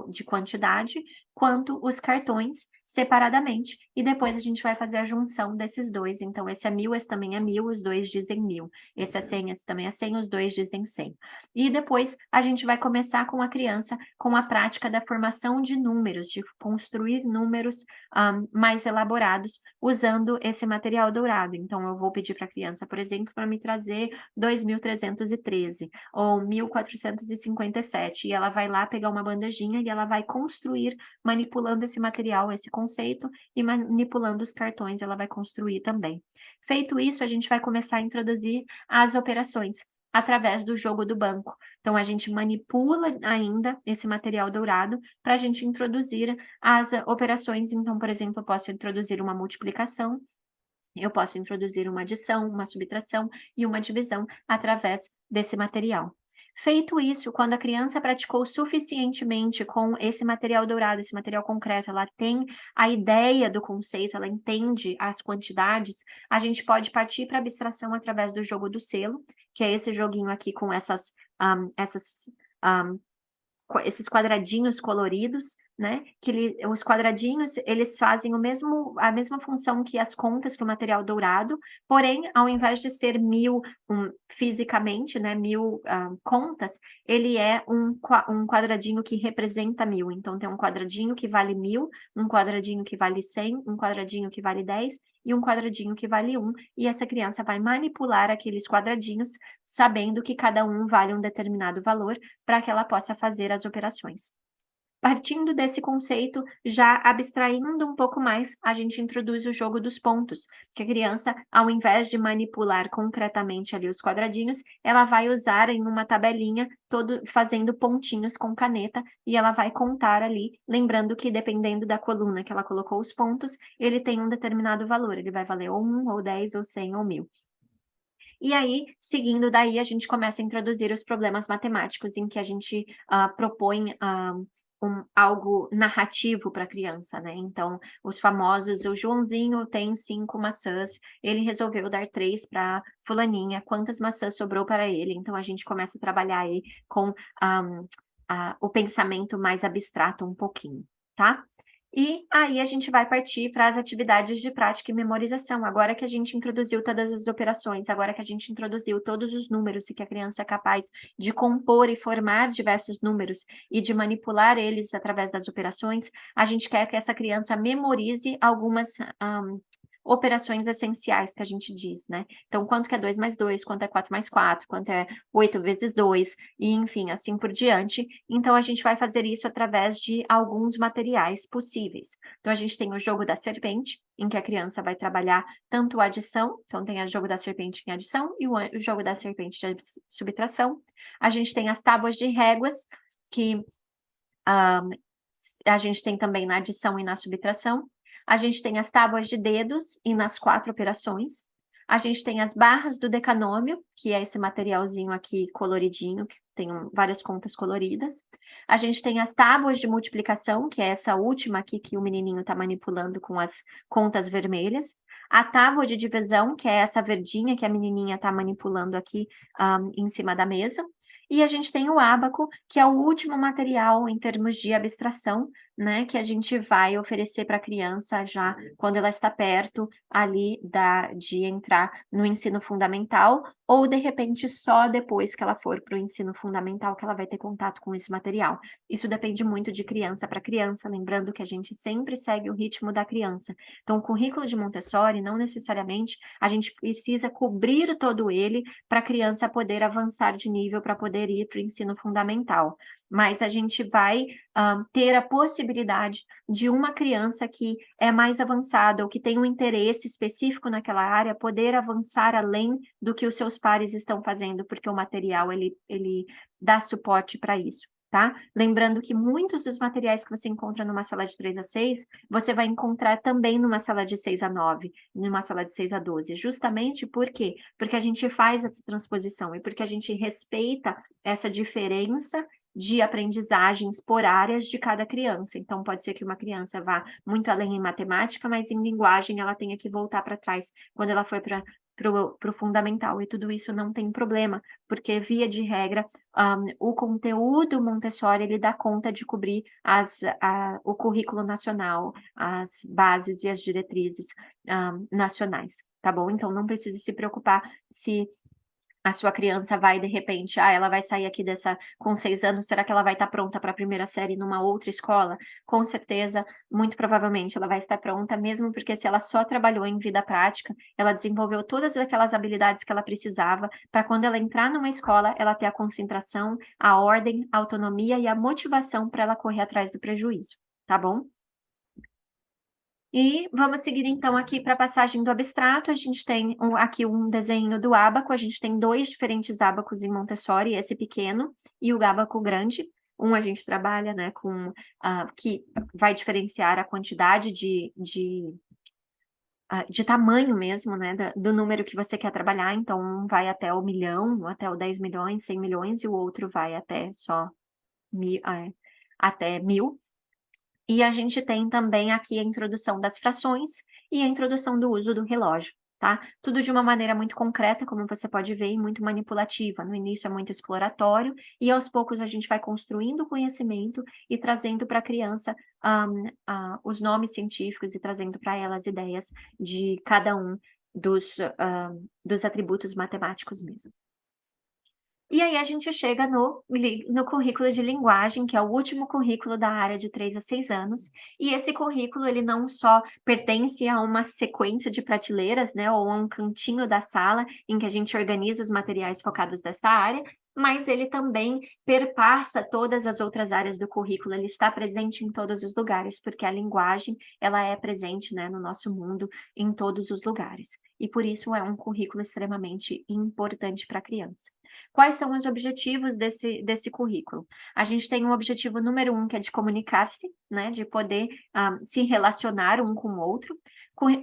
de quantidade, quanto os cartões separadamente, e depois a gente vai fazer a junção desses dois. Então, esse é 1000, esse também é 1000, os dois dizem 1000. Esse é 100, esse também é 100, os dois dizem 100. E depois a gente vai começar com a criança com a prática da formação de números, de construir números mais elaborados usando esse material dourado. Então, eu vou pedir para a criança, por exemplo, para me trazer 2.313 ou 1.457, e ela vai lá pegar uma bandejinha e ela vai construir, manipulando esse material, esse conceito, e manipulando os cartões, ela vai construir também. Feito isso, a gente vai começar a introduzir as operações através do jogo do banco. Então, a gente manipula ainda esse material dourado para a gente introduzir as operações. Então, por exemplo, eu posso introduzir uma multiplicação, eu posso introduzir uma adição, uma subtração e uma divisão através desse material. Feito isso, quando a criança praticou suficientemente com esse material dourado, esse material concreto, ela tem a ideia do conceito, ela entende as quantidades, a gente pode partir para a abstração através do jogo do selo, que é esse joguinho aqui com ah, esses quadradinhos coloridos, né, os quadradinhos, eles fazem a mesma função que as contas, que o material dourado, porém, ao invés de ser 1000, fisicamente, né, 1000 contas, ele é um quadradinho que representa 1000. Então, tem um quadradinho que vale 1000, um quadradinho que vale 100, um quadradinho que vale 10 e um quadradinho que vale 1, e essa criança vai manipular aqueles quadradinhos, sabendo que cada um vale um determinado valor, para que ela possa fazer as operações. Partindo desse conceito, já abstraindo um pouco mais, a gente introduz o jogo dos pontos, que a criança, ao invés de manipular concretamente ali os quadradinhos, ela vai usar em uma tabelinha, fazendo pontinhos com caneta, e ela vai contar ali, lembrando que dependendo da coluna que ela colocou os pontos, ele tem um determinado valor, ele vai valer ou 1, ou 10, ou 100, ou 1000. E aí, seguindo daí, a gente começa a introduzir os problemas matemáticos em que a gente propõe algo narrativo para a criança, né? Então, os famosos, o Joãozinho tem 5 maçãs, ele resolveu dar 3 para fulaninha, quantas maçãs sobrou para ele? Então, a gente começa a trabalhar aí com o pensamento mais abstrato um pouquinho, tá? E aí a gente vai partir para as atividades de prática e memorização. Agora que a gente introduziu todas as operações, agora que a gente introduziu todos os números e que a criança é capaz de compor e formar diversos números e de manipular eles através das operações, a gente quer que essa criança memorize algumas operações essenciais que a gente diz, né? Então, quanto que é 2 mais 2, quanto é 4 mais 4, quanto é 8 vezes 2, e enfim, assim por diante. Então, a gente vai fazer isso através de alguns materiais possíveis. Então, a gente tem o jogo da serpente, em que a criança vai trabalhar tanto a adição, então tem o jogo da serpente em adição e o jogo da serpente de subtração. A gente tem as tábuas de réguas, que a gente tem também na adição e na subtração. A gente tem as tábuas de dedos e nas 4 operações. A gente tem as barras do decanômio, que é esse materialzinho aqui coloridinho, que tem várias contas coloridas. A gente tem as tábuas de multiplicação, que é essa última aqui que o menininho está manipulando com as contas vermelhas. A tábua de divisão, que é essa verdinha que a menininha está manipulando aqui em cima da mesa. E a gente tem o ábaco, que é o último material em termos de abstração, né, que a gente vai oferecer para a criança já quando ela está perto ali de entrar no ensino fundamental, ou de repente só depois que ela for para o ensino fundamental que ela vai ter contato com esse material. Isso depende muito de criança para criança, lembrando que a gente sempre segue o ritmo da criança. Então, o currículo de Montessori, não necessariamente a gente precisa cobrir todo ele para a criança poder avançar de nível, para poder ir para o ensino fundamental. Mas a gente vai ter a possibilidade de uma criança que é mais avançada ou que tem um interesse específico naquela área poder avançar além do que os seus pares estão fazendo, porque o material ele dá suporte para isso. Tá? Lembrando que muitos dos materiais que você encontra numa sala de 3 a 6, você vai encontrar também numa sala de 6 a 9, numa sala de 6 a 12, justamente por quê? Porque a gente faz essa transposição e porque a gente respeita essa diferença de aprendizagens por áreas de cada criança. Então, pode ser que uma criança vá muito além em matemática, mas em linguagem ela tenha que voltar para trás quando ela for para para o fundamental, e tudo isso não tem problema, porque via de regra, o conteúdo Montessori ele dá conta de cobrir o currículo nacional, as bases e as diretrizes, nacionais, tá bom? Então não precisa se preocupar se a sua criança vai de repente, ela vai sair aqui dessa com 6 anos, será que ela vai estar pronta para a primeira série numa outra escola? Com certeza, muito provavelmente ela vai estar pronta, mesmo porque se ela só trabalhou em vida prática, ela desenvolveu todas aquelas habilidades que ela precisava para quando ela entrar numa escola, ela ter a concentração, a ordem, a autonomia e a motivação para ela correr atrás do prejuízo, tá bom? E vamos seguir então aqui para a passagem do abstrato, a gente tem aqui um desenho do ábaco, a gente tem 2 diferentes ábacos em Montessori, esse pequeno e o ábaco grande. A gente trabalha, né, com, que vai diferenciar a quantidade de tamanho mesmo, né, do número que você quer trabalhar, então um vai até o 1.000.000, até o 10.000.000, 100.000.000 e o outro vai até só até 1.000. E a gente tem também aqui a introdução das frações e a introdução do uso do relógio, tá? Tudo de uma maneira muito concreta, como você pode ver, e muito manipulativa. No início é muito exploratório e aos poucos a gente vai construindo o conhecimento e trazendo para a criança os nomes científicos e trazendo para ela as ideias de cada um dos atributos matemáticos mesmo. E aí a gente chega no currículo de linguagem, que é o último currículo da área de 3 a 6 anos, e esse currículo ele não só pertence a uma sequência de prateleiras, né, ou a um cantinho da sala em que a gente organiza os materiais focados dessa área, mas ele também perpassa todas as outras áreas do currículo, ele está presente em todos os lugares, porque a linguagem, ela é presente, né, no nosso mundo em todos os lugares. E por isso é um currículo extremamente importante para a criança. Quais são os objetivos desse currículo? A gente tem um objetivo número 1, que é de comunicar-se, né, de poder, se relacionar um com o outro.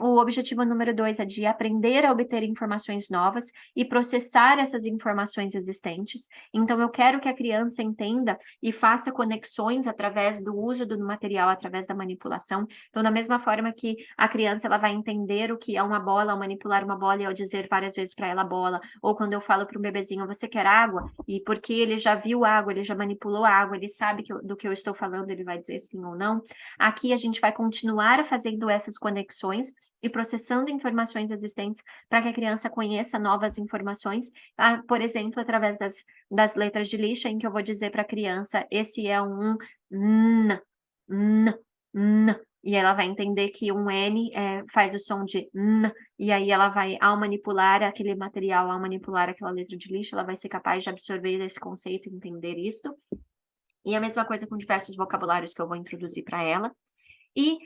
O objetivo número 2 é de aprender a obter informações novas e processar essas informações existentes. Então eu quero que a criança entenda e faça conexões através do uso do material, através da manipulação. Então da mesma forma que a criança ela vai entender o que é uma bola ao manipular uma bola e ao dizer várias vezes para ela bola, ou quando eu falo para um bebezinho: "Você quer água?", e porque ele já viu água, ele já manipulou a água, ele sabe do que eu estou falando, ele vai dizer sim ou não. Aqui a gente vai continuar fazendo essas conexões e processando informações existentes para que a criança conheça novas informações, por exemplo, através das letras de lixa, em que eu vou dizer para a criança: "Esse é um n, n, n", e ela vai entender que um N, faz o som de n, e aí ela vai, ao manipular aquele material, ao manipular aquela letra de lixa, ela vai ser capaz de absorver esse conceito e entender isto. E a mesma coisa com diversos vocabulários que eu vou introduzir para ela. E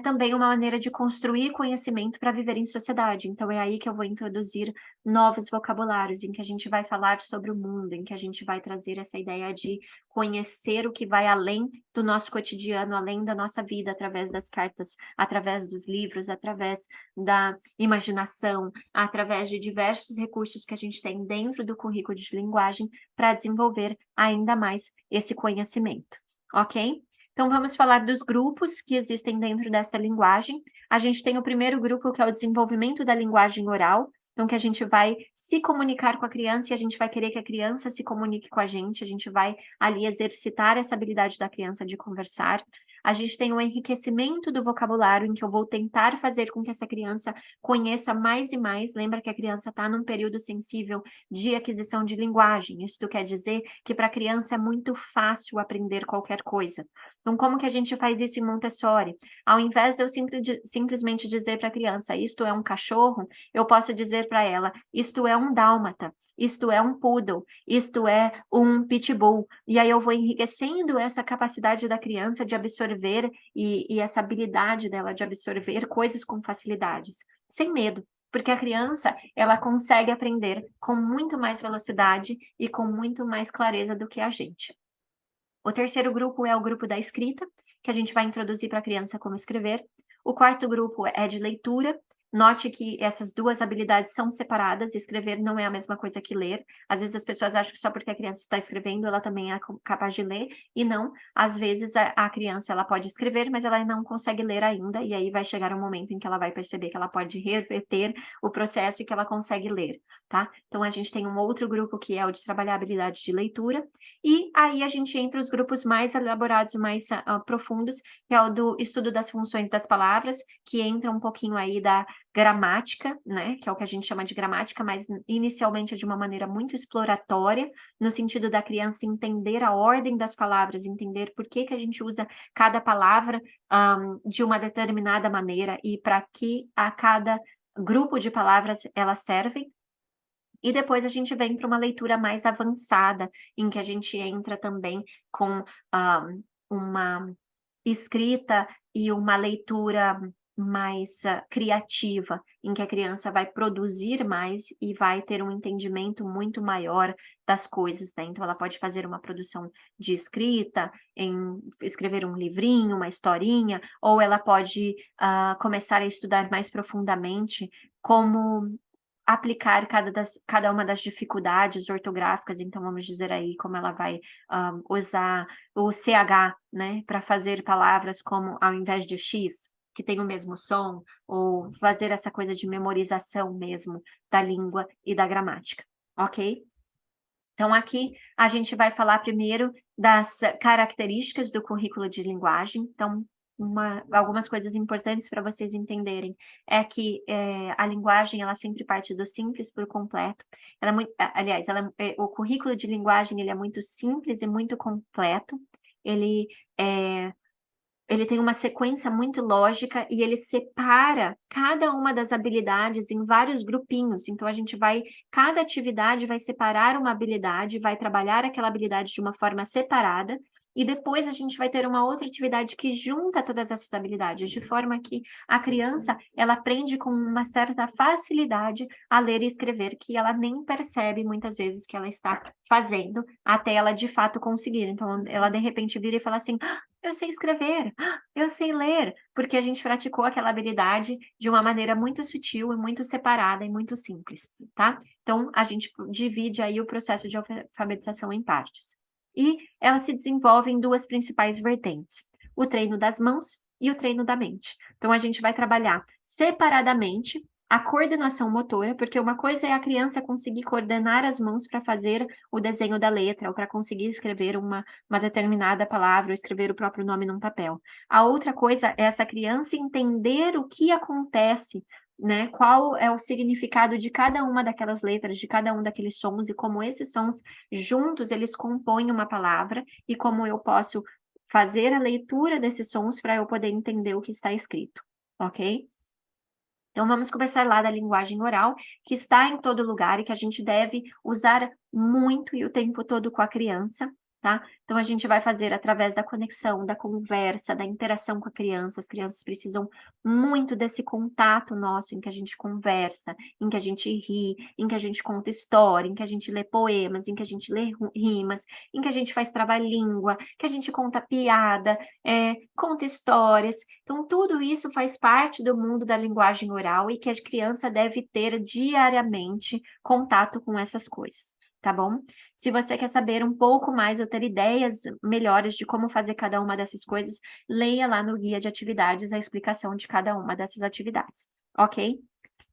também uma maneira de construir conhecimento para viver em sociedade. Então é aí que eu vou introduzir novos vocabulários, em que a gente vai falar sobre o mundo, em que a gente vai trazer essa ideia de conhecer o que vai além do nosso cotidiano, além da nossa vida, através das cartas, através dos livros, através da imaginação, através de diversos recursos que a gente tem dentro do currículo de linguagem para desenvolver ainda mais esse conhecimento, ok? Então vamos falar dos grupos que existem dentro dessa linguagem. A gente tem o primeiro grupo, que é o desenvolvimento da linguagem oral, então que a gente vai se comunicar com a criança e a gente vai querer que a criança se comunique com a gente vai ali exercitar essa habilidade da criança de conversar. A gente tem o enriquecimento do vocabulário, em que eu vou tentar fazer com que essa criança conheça mais e mais. Lembra que a criança está num período sensível de aquisição de linguagem. Isso quer dizer que para a criança é muito fácil aprender qualquer coisa. Então, como que a gente faz isso em Montessori? Ao invés de eu simplesmente dizer para a criança: "Isto é um cachorro", eu posso dizer para ela: "Isto é um dálmata", "Isto é um poodle", "Isto é um pitbull". E aí eu vou enriquecendo essa capacidade da criança de absorver e essa habilidade dela de absorver coisas com facilidades, sem medo. Porque a criança, ela consegue aprender com muito mais velocidade e com muito mais clareza do que a gente. O terceiro grupo é o grupo da escrita, que a gente vai introduzir para a criança como escrever. O quarto grupo é de leitura, Note que essas 2 habilidades são separadas, escrever não é a mesma coisa que ler. Às vezes as pessoas acham que só porque a criança está escrevendo, ela também é capaz de ler, e não. Às vezes a criança ela pode escrever, mas ela não consegue ler ainda, e aí vai chegar um momento em que ela vai perceber que ela pode reverter o processo e que ela consegue ler, tá? Então a gente tem um outro grupo que é o de trabalhar a habilidade de leitura, e aí a gente entra os grupos mais elaborados e mais profundos, que é o do estudo das funções das palavras, que entra um pouquinho aí da gramática, né, que é o que a gente chama de gramática, mas inicialmente é de uma maneira muito exploratória, no sentido da criança entender a ordem das palavras, entender por que a gente usa cada palavra de uma determinada maneira e para que a cada grupo de palavras elas servem. E depois a gente vem para uma leitura mais avançada, em que a gente entra também com uma escrita e uma leitura mais criativa, em que a criança vai produzir mais e vai ter um entendimento muito maior das coisas, né. Então ela pode fazer uma produção de escrita, escrever um livrinho, uma historinha, ou ela pode, começar a estudar mais profundamente como aplicar cada uma das dificuldades ortográficas, então vamos dizer aí como ela vai, usar o CH, né, para fazer palavras como ao invés de X, que tem o mesmo som, ou fazer essa coisa de memorização mesmo da língua e da gramática, ok? Então aqui a gente vai falar primeiro das características do currículo de linguagem, então algumas coisas importantes para vocês entenderem é que, a linguagem ela sempre parte do simples para o completo, ela é muito aliás, o currículo de linguagem ele é muito simples e muito completo, ele, eh ele tem uma sequência muito lógica e ele separa cada uma das habilidades em vários grupinhos. Então a gente vai cada atividade vai separar uma habilidade, vai trabalhar aquela habilidade de uma forma separada, e depois a gente vai ter uma outra atividade que junta todas essas habilidades, de forma que a criança, ela aprende com uma certa facilidade a ler e escrever, que ela nem percebe muitas vezes que ela está fazendo, até ela de fato conseguir. Então ela de repente vira e fala assim: eu sei escrever, eu sei ler, porque a gente praticou aquela habilidade de uma maneira muito sutil e muito separada e muito simples, tá? Então, a gente divide aí o processo de alfabetização em partes. E ela se desenvolve em 2 principais vertentes: o treino das mãos e o treino da mente. Então, a gente vai trabalhar separadamente a coordenação motora, porque uma coisa é a criança conseguir coordenar as mãos para fazer o desenho da letra ou para conseguir escrever uma determinada palavra ou escrever o próprio nome num papel. A outra coisa é essa criança entender o que acontece, né, qual é o significado de cada uma daquelas letras, de cada um daqueles sons e como esses sons juntos eles compõem uma palavra e como eu posso fazer a leitura desses sons para eu poder entender o que está escrito, ok? Então vamos começar lá da linguagem oral, que está em todo lugar e que a gente deve usar muito e o tempo todo com a criança, tá? Então a gente vai fazer através da conexão, da conversa, da interação com a criança. As crianças precisam muito desse contato nosso em que a gente conversa, em que a gente ri, em que a gente conta história, em que a gente lê poemas, em que a gente lê rimas, em que a gente faz trava-língua, que a gente conta piada, conta histórias. Então, tudo isso faz parte do mundo da linguagem oral e que a criança deve ter diariamente contato com essas coisas, tá bom? Se você quer saber um pouco mais ou ter ideias melhores de como fazer cada uma dessas coisas, leia lá no guia de atividades a explicação de cada uma dessas atividades, ok?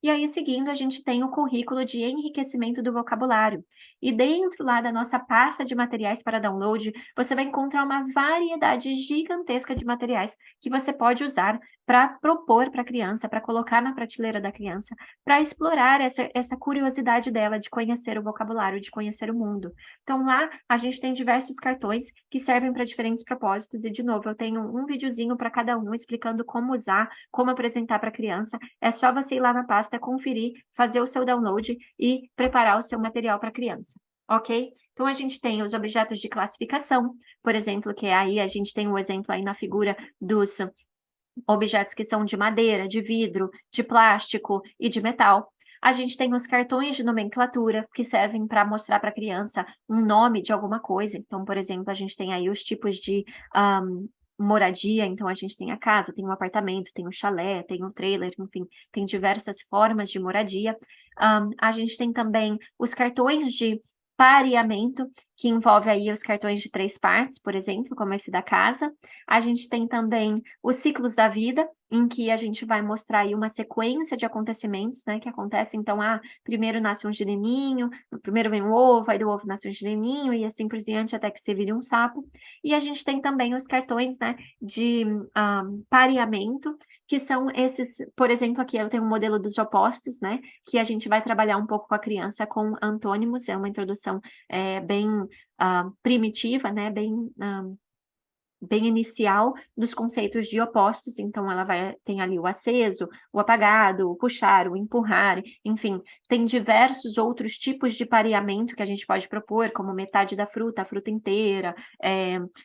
E aí, seguindo, a gente tem o currículo de enriquecimento do vocabulário. E dentro lá da nossa pasta de materiais para download, você vai encontrar uma variedade gigantesca de materiais que você pode usar para propor para a criança, para colocar na prateleira da criança, para explorar essa curiosidade dela de conhecer o vocabulário, de conhecer o mundo. Então, lá a gente tem diversos cartões que servem para diferentes propósitos, e, de novo, eu tenho um videozinho para cada um explicando como usar, como apresentar para a criança. É só você ir lá na pasta, conferir, fazer o seu download e preparar o seu material para a criança, ok? Então a gente tem os objetos de classificação, por exemplo, que aí a gente tem um exemplo aí na figura dos objetos que são de madeira, de vidro, de plástico e de metal. A gente tem os cartões de nomenclatura, que servem para mostrar para a criança um nome de alguma coisa. Então, por exemplo, a gente tem aí os tipos de moradia, então a gente tem a casa, tem o apartamento, tem o chalé, tem o trailer, enfim, tem diversas formas de moradia. A gente tem também os cartões de pareamento, que envolve aí os cartões de 3 partes, por exemplo, como esse da casa. A gente tem também os ciclos da vida, em que a gente vai mostrar aí uma sequência de acontecimentos, né, que acontecem. Então, primeiro nasce um girininho, primeiro vem o ovo, aí do ovo nasce um girininho e assim por diante até que se vire um sapo. E a gente tem também os cartões, né, de pareamento, que são esses, por exemplo, aqui eu tenho um modelo dos opostos, né, que a gente vai trabalhar um pouco com a criança com antônimos, é uma introdução bem primitiva, né, bem inicial dos conceitos de opostos, então ela tem ali o aceso, o apagado, o puxar, o empurrar, enfim, tem diversos outros tipos de pareamento que a gente pode propor, como metade da fruta, a fruta inteira,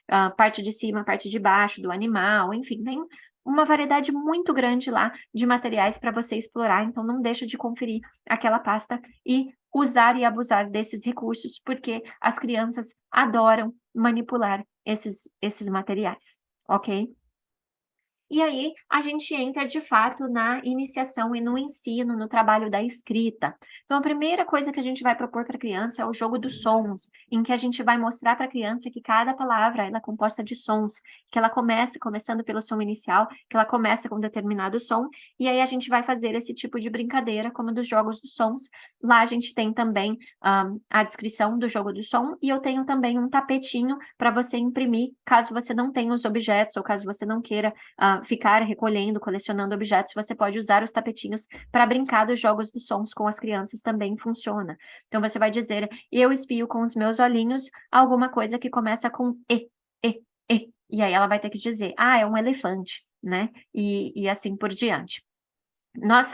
a parte de cima, a parte de baixo do animal, enfim, tem uma variedade muito grande lá de materiais para você explorar, então não deixa de conferir aquela pasta e usar e abusar desses recursos, porque as crianças adoram manipular esses materiais, ok? E aí, a gente entra de fato na iniciação e no ensino, no trabalho da escrita. Então, a primeira coisa que a gente vai propor para a criança é o jogo dos sons, em que a gente vai mostrar para a criança que cada palavra ela é composta de sons, que ela começa começando pelo som inicial, que ela começa com determinado som, e aí a gente vai fazer esse tipo de brincadeira, como dos jogos dos sons. Lá a gente tem também a descrição do jogo do som, e eu tenho também um tapetinho para você imprimir, caso você não tenha os objetos, ou caso você não queira ficar recolhendo, colecionando objetos, você pode usar os tapetinhos para brincar dos jogos dos sons com as crianças, também funciona. Então você vai dizer, eu espio com os meus olhinhos alguma coisa que começa com e, e aí ela vai ter que dizer, é um elefante, né? E assim por diante. Nós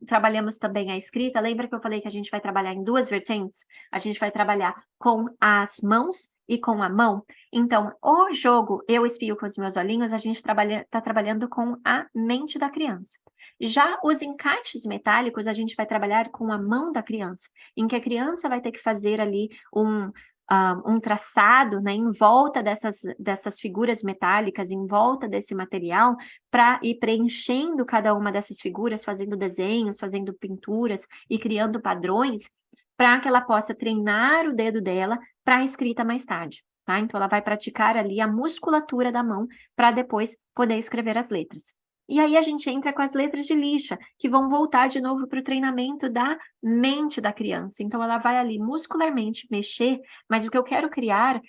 trabalhamos também a escrita, lembra que eu falei que a gente vai trabalhar em 2 vertentes? A gente vai trabalhar com as mãos e com a mão. Então, o jogo Eu Espio com os Meus Olhinhos, a gente tá trabalhando com a mente da criança. Já os encaixes metálicos, a gente vai trabalhar com a mão da criança, em que a criança vai ter que fazer ali um traçado, né, em volta dessas figuras metálicas, em volta desse material, para ir preenchendo cada uma dessas figuras, fazendo desenhos, fazendo pinturas e criando padrões, para que ela possa treinar o dedo dela para a escrita mais tarde, tá? Então ela vai praticar ali a musculatura da mão para depois poder escrever as letras. E aí a gente entra com as letras de lixa, que vão voltar de novo para o treinamento da mente da criança. Então ela vai ali muscularmente mexer, mas o que eu quero criar,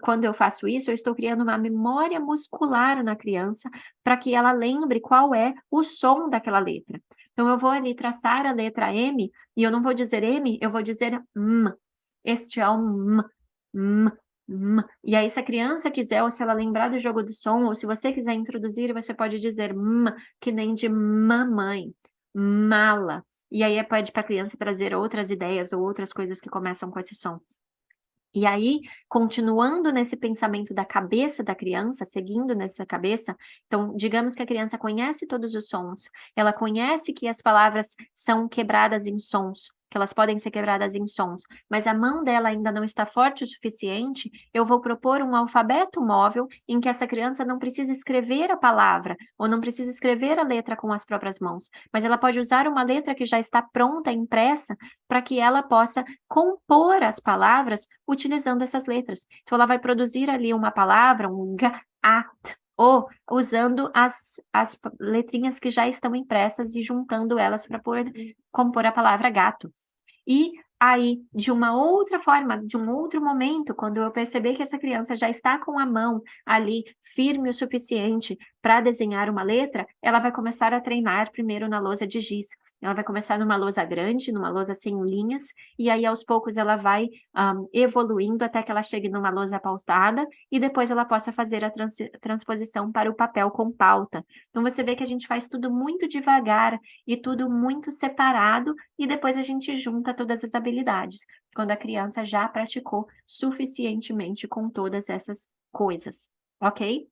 quando eu faço isso, eu estou criando uma memória muscular na criança para que ela lembre qual é o som daquela letra. Então eu vou ali traçar a letra M e eu não vou dizer M, eu vou dizer M. Este é o M, M, e aí, se a criança quiser, ou se ela lembrar do jogo do som, ou se você quiser introduzir, você pode dizer que nem de mamãe, mala. E aí pede para a criança trazer outras ideias ou outras coisas que começam com esse som. E aí, continuando nesse pensamento da cabeça da criança, seguindo nessa cabeça, então, digamos que a criança conhece todos os sons, ela conhece que as palavras são quebradas em sons, que elas podem ser quebradas em sons, mas a mão dela ainda não está forte o suficiente, eu vou propor um alfabeto móvel em que essa criança não precisa escrever a palavra, ou não precisa escrever a letra com as próprias mãos, mas ela pode usar uma letra que já está pronta, impressa, para que ela possa compor as palavras utilizando essas letras. Então, ela vai produzir ali uma palavra, um ou usando as letrinhas que já estão impressas e juntando elas para compor a palavra gato. E aí, de uma outra forma, de um outro momento, quando eu perceber que essa criança já está com a mão ali firme o suficiente para desenhar uma letra, ela vai começar a treinar primeiro na lousa de giz. Ela vai começar numa lousa grande, numa lousa sem linhas, e aí aos poucos ela vai evoluindo até que ela chegue numa lousa pautada, e depois ela possa fazer a transposição para o papel com pauta. Então você vê que a gente faz tudo muito devagar e tudo muito separado, e depois a gente junta todas as habilidades, quando a criança já praticou suficientemente com todas essas coisas, ok?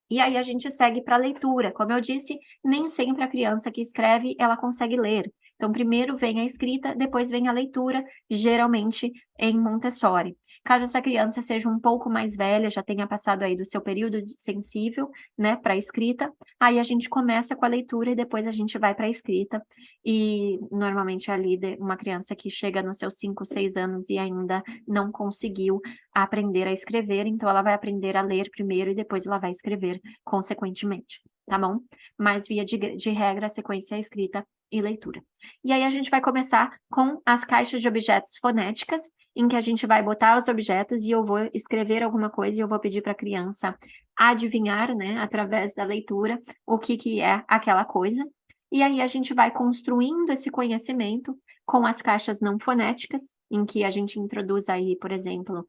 E aí a gente segue para a leitura. Como eu disse, nem sempre a criança que escreve, ela consegue ler. Então, primeiro vem a escrita, depois vem a leitura, geralmente em Montessori. Caso essa criança seja um pouco mais velha, já tenha passado aí do seu período sensível, né, para a escrita, aí a gente começa com a leitura e depois a gente vai para a escrita. E normalmente ali uma criança que chega nos seus 5, 6 anos e ainda não conseguiu aprender a escrever, então ela vai aprender a ler primeiro e depois ela vai escrever consequentemente, tá bom? Mas via de regra, a sequência é escrita e leitura. E aí a gente vai começar com as caixas de objetos fonéticas, em que a gente vai botar os objetos e eu vou escrever alguma coisa e eu vou pedir para a criança adivinhar, né, através da leitura, o que que é aquela coisa. E aí a gente vai construindo esse conhecimento com as caixas não fonéticas, em que a gente introduz aí, por exemplo,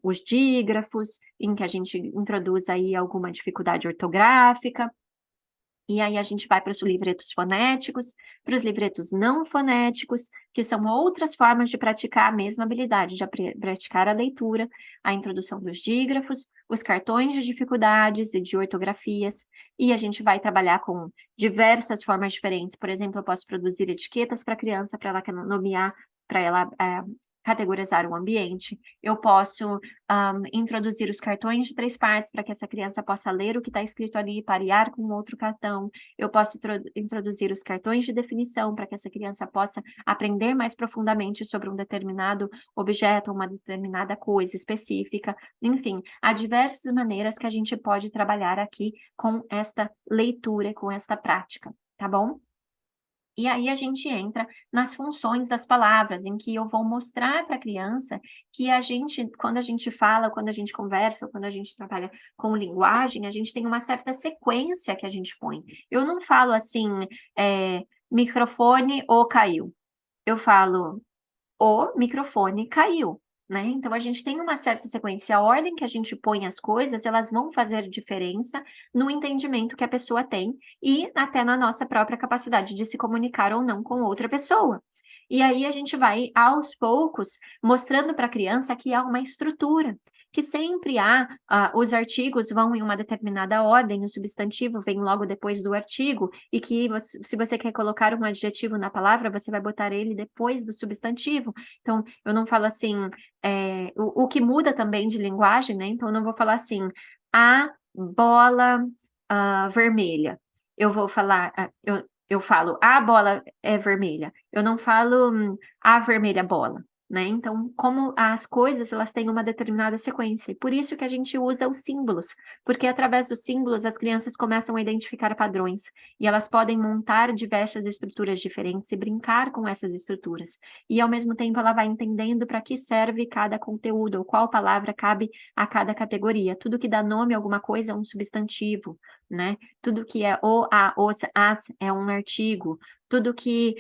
os dígrafos, em que a gente introduz aí alguma dificuldade ortográfica, e aí a gente vai para os livretos fonéticos, para os livretos não fonéticos, que são outras formas de praticar a mesma habilidade, de praticar a leitura, a introdução dos dígrafos, os cartões de dificuldades e de ortografias, e a gente vai trabalhar com diversas formas diferentes. Por exemplo, eu posso produzir etiquetas para a criança, para ela nomear, para ela categorizar o ambiente. Eu posso introduzir os cartões de 3 partes para que essa criança possa ler o que está escrito ali e parear com outro cartão. Eu posso introduzir os cartões de definição para que essa criança possa aprender mais profundamente sobre um determinado objeto, uma determinada coisa específica. Enfim, há diversas maneiras que a gente pode trabalhar aqui com esta leitura, com esta prática, tá bom? E aí a gente entra nas funções das palavras, em que eu vou mostrar para a criança que a gente, quando a gente fala, quando a gente conversa, quando a gente trabalha com linguagem, a gente tem uma certa sequência que a gente põe. Eu não falo assim, microfone ou caiu. Eu falo o microfone caiu, né? Então a gente tem uma certa sequência. A ordem que a gente põe as coisas, elas vão fazer diferença no entendimento que a pessoa tem e até na nossa própria capacidade de se comunicar ou não com outra pessoa. E aí a gente vai, aos poucos, mostrando para a criança que há uma estrutura, que sempre há, os artigos vão em uma determinada ordem, o substantivo vem logo depois do artigo, e que se você quer colocar um adjetivo na palavra, você vai botar ele depois do substantivo. Então, eu não falo assim, o que muda também de linguagem, né? Então, eu não vou falar assim, a bola vermelha. Eu vou falar, eu falo, a bola é vermelha. Eu não falo a vermelha bola, né? Então, como as coisas, elas têm uma determinada sequência. E por isso que a gente usa os símbolos, porque através dos símbolos as crianças começam a identificar padrões e elas podem montar diversas estruturas diferentes e brincar com essas estruturas. E ao mesmo tempo ela vai entendendo para que serve cada conteúdo ou qual palavra cabe a cada categoria. Tudo que dá nome a alguma coisa é um substantivo, né? Tudo que é o, a, os, as é um artigo. Tudo que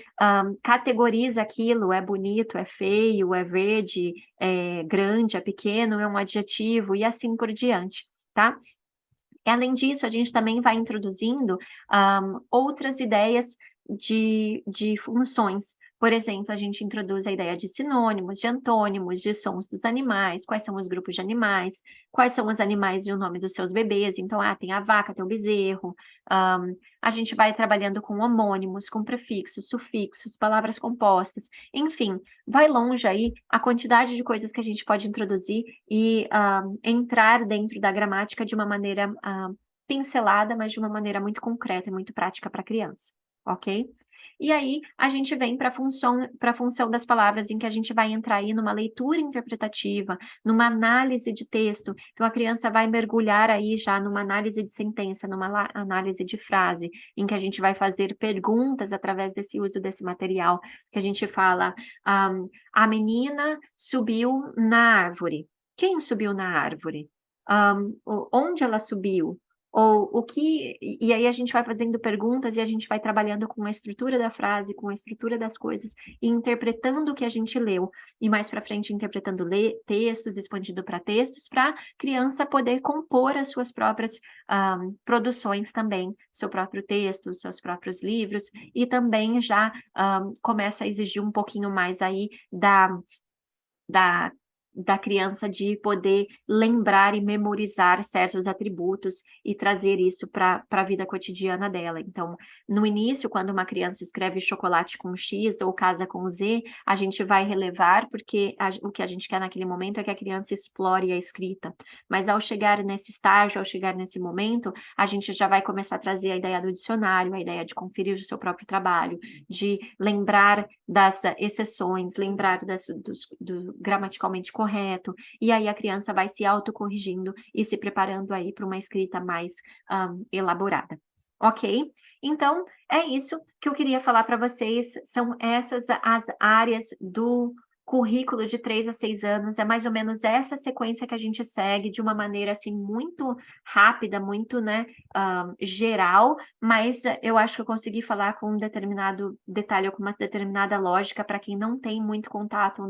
categoriza aquilo, é bonito, é feio, é verde, é grande, é pequeno, é um adjetivo e assim por diante, tá? Além disso, a gente também vai introduzindo outras ideias de funções. Por exemplo, a gente introduz a ideia de sinônimos, de antônimos, de sons dos animais, quais são os grupos de animais, quais são os animais e o nome dos seus bebês. Então, tem a vaca, tem o bezerro. A gente vai trabalhando com homônimos, com prefixos, sufixos, palavras compostas. Enfim, vai longe aí a quantidade de coisas que a gente pode introduzir e entrar dentro da gramática de uma maneira pincelada, mas de uma maneira muito concreta e muito prática para a criança, ok? E aí a gente vem para a função das palavras, em que a gente vai entrar aí numa leitura interpretativa, numa análise de texto. Então a criança vai mergulhar aí já numa análise de sentença, numa análise de frase, em que a gente vai fazer perguntas através desse uso desse material, que a gente fala, a menina subiu na árvore. Quem subiu na árvore? Onde ela subiu? Ou o que. E aí a gente vai fazendo perguntas e a gente vai trabalhando com a estrutura da frase, com a estrutura das coisas, e interpretando o que a gente leu. E mais para frente, interpretando textos, expandindo para textos, para a criança poder compor as suas próprias produções também, seu próprio texto, seus próprios livros, e também já começa a exigir um pouquinho mais aí da da criança de poder lembrar e memorizar certos atributos e trazer isso para a vida cotidiana dela. Então, no início, quando uma criança escreve chocolate com X ou casa com Z, a gente vai relevar, porque o que a gente quer naquele momento é que a criança explore a escrita. Mas ao chegar nesse estágio, ao chegar nesse momento, a gente já vai começar a trazer a ideia do dicionário, a ideia de conferir o seu próprio trabalho, de lembrar das exceções, lembrar do gramaticalmente correto, e aí a criança vai se autocorrigindo e se preparando aí para uma escrita mais elaborada. Ok? Então, é isso que eu queria falar para vocês, são essas as áreas do currículo de 3 a 6 anos, é mais ou menos essa sequência que a gente segue de uma maneira, assim, muito rápida, muito, né, geral, mas eu acho que eu consegui falar com um determinado detalhe ou com uma determinada lógica para quem não tem muito contato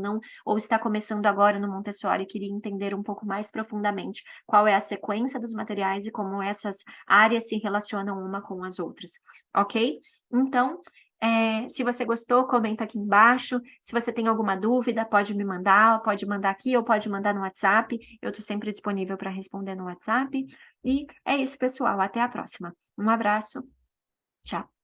ou está começando agora no Montessori e queria entender um pouco mais profundamente qual é a sequência dos materiais e como essas áreas se relacionam uma com as outras, ok? Então, se você gostou, comenta aqui embaixo. Se você tem alguma dúvida, pode mandar aqui ou pode mandar no WhatsApp. Eu estou sempre disponível para responder no WhatsApp. E é isso, pessoal. Até a próxima. Um abraço. Tchau.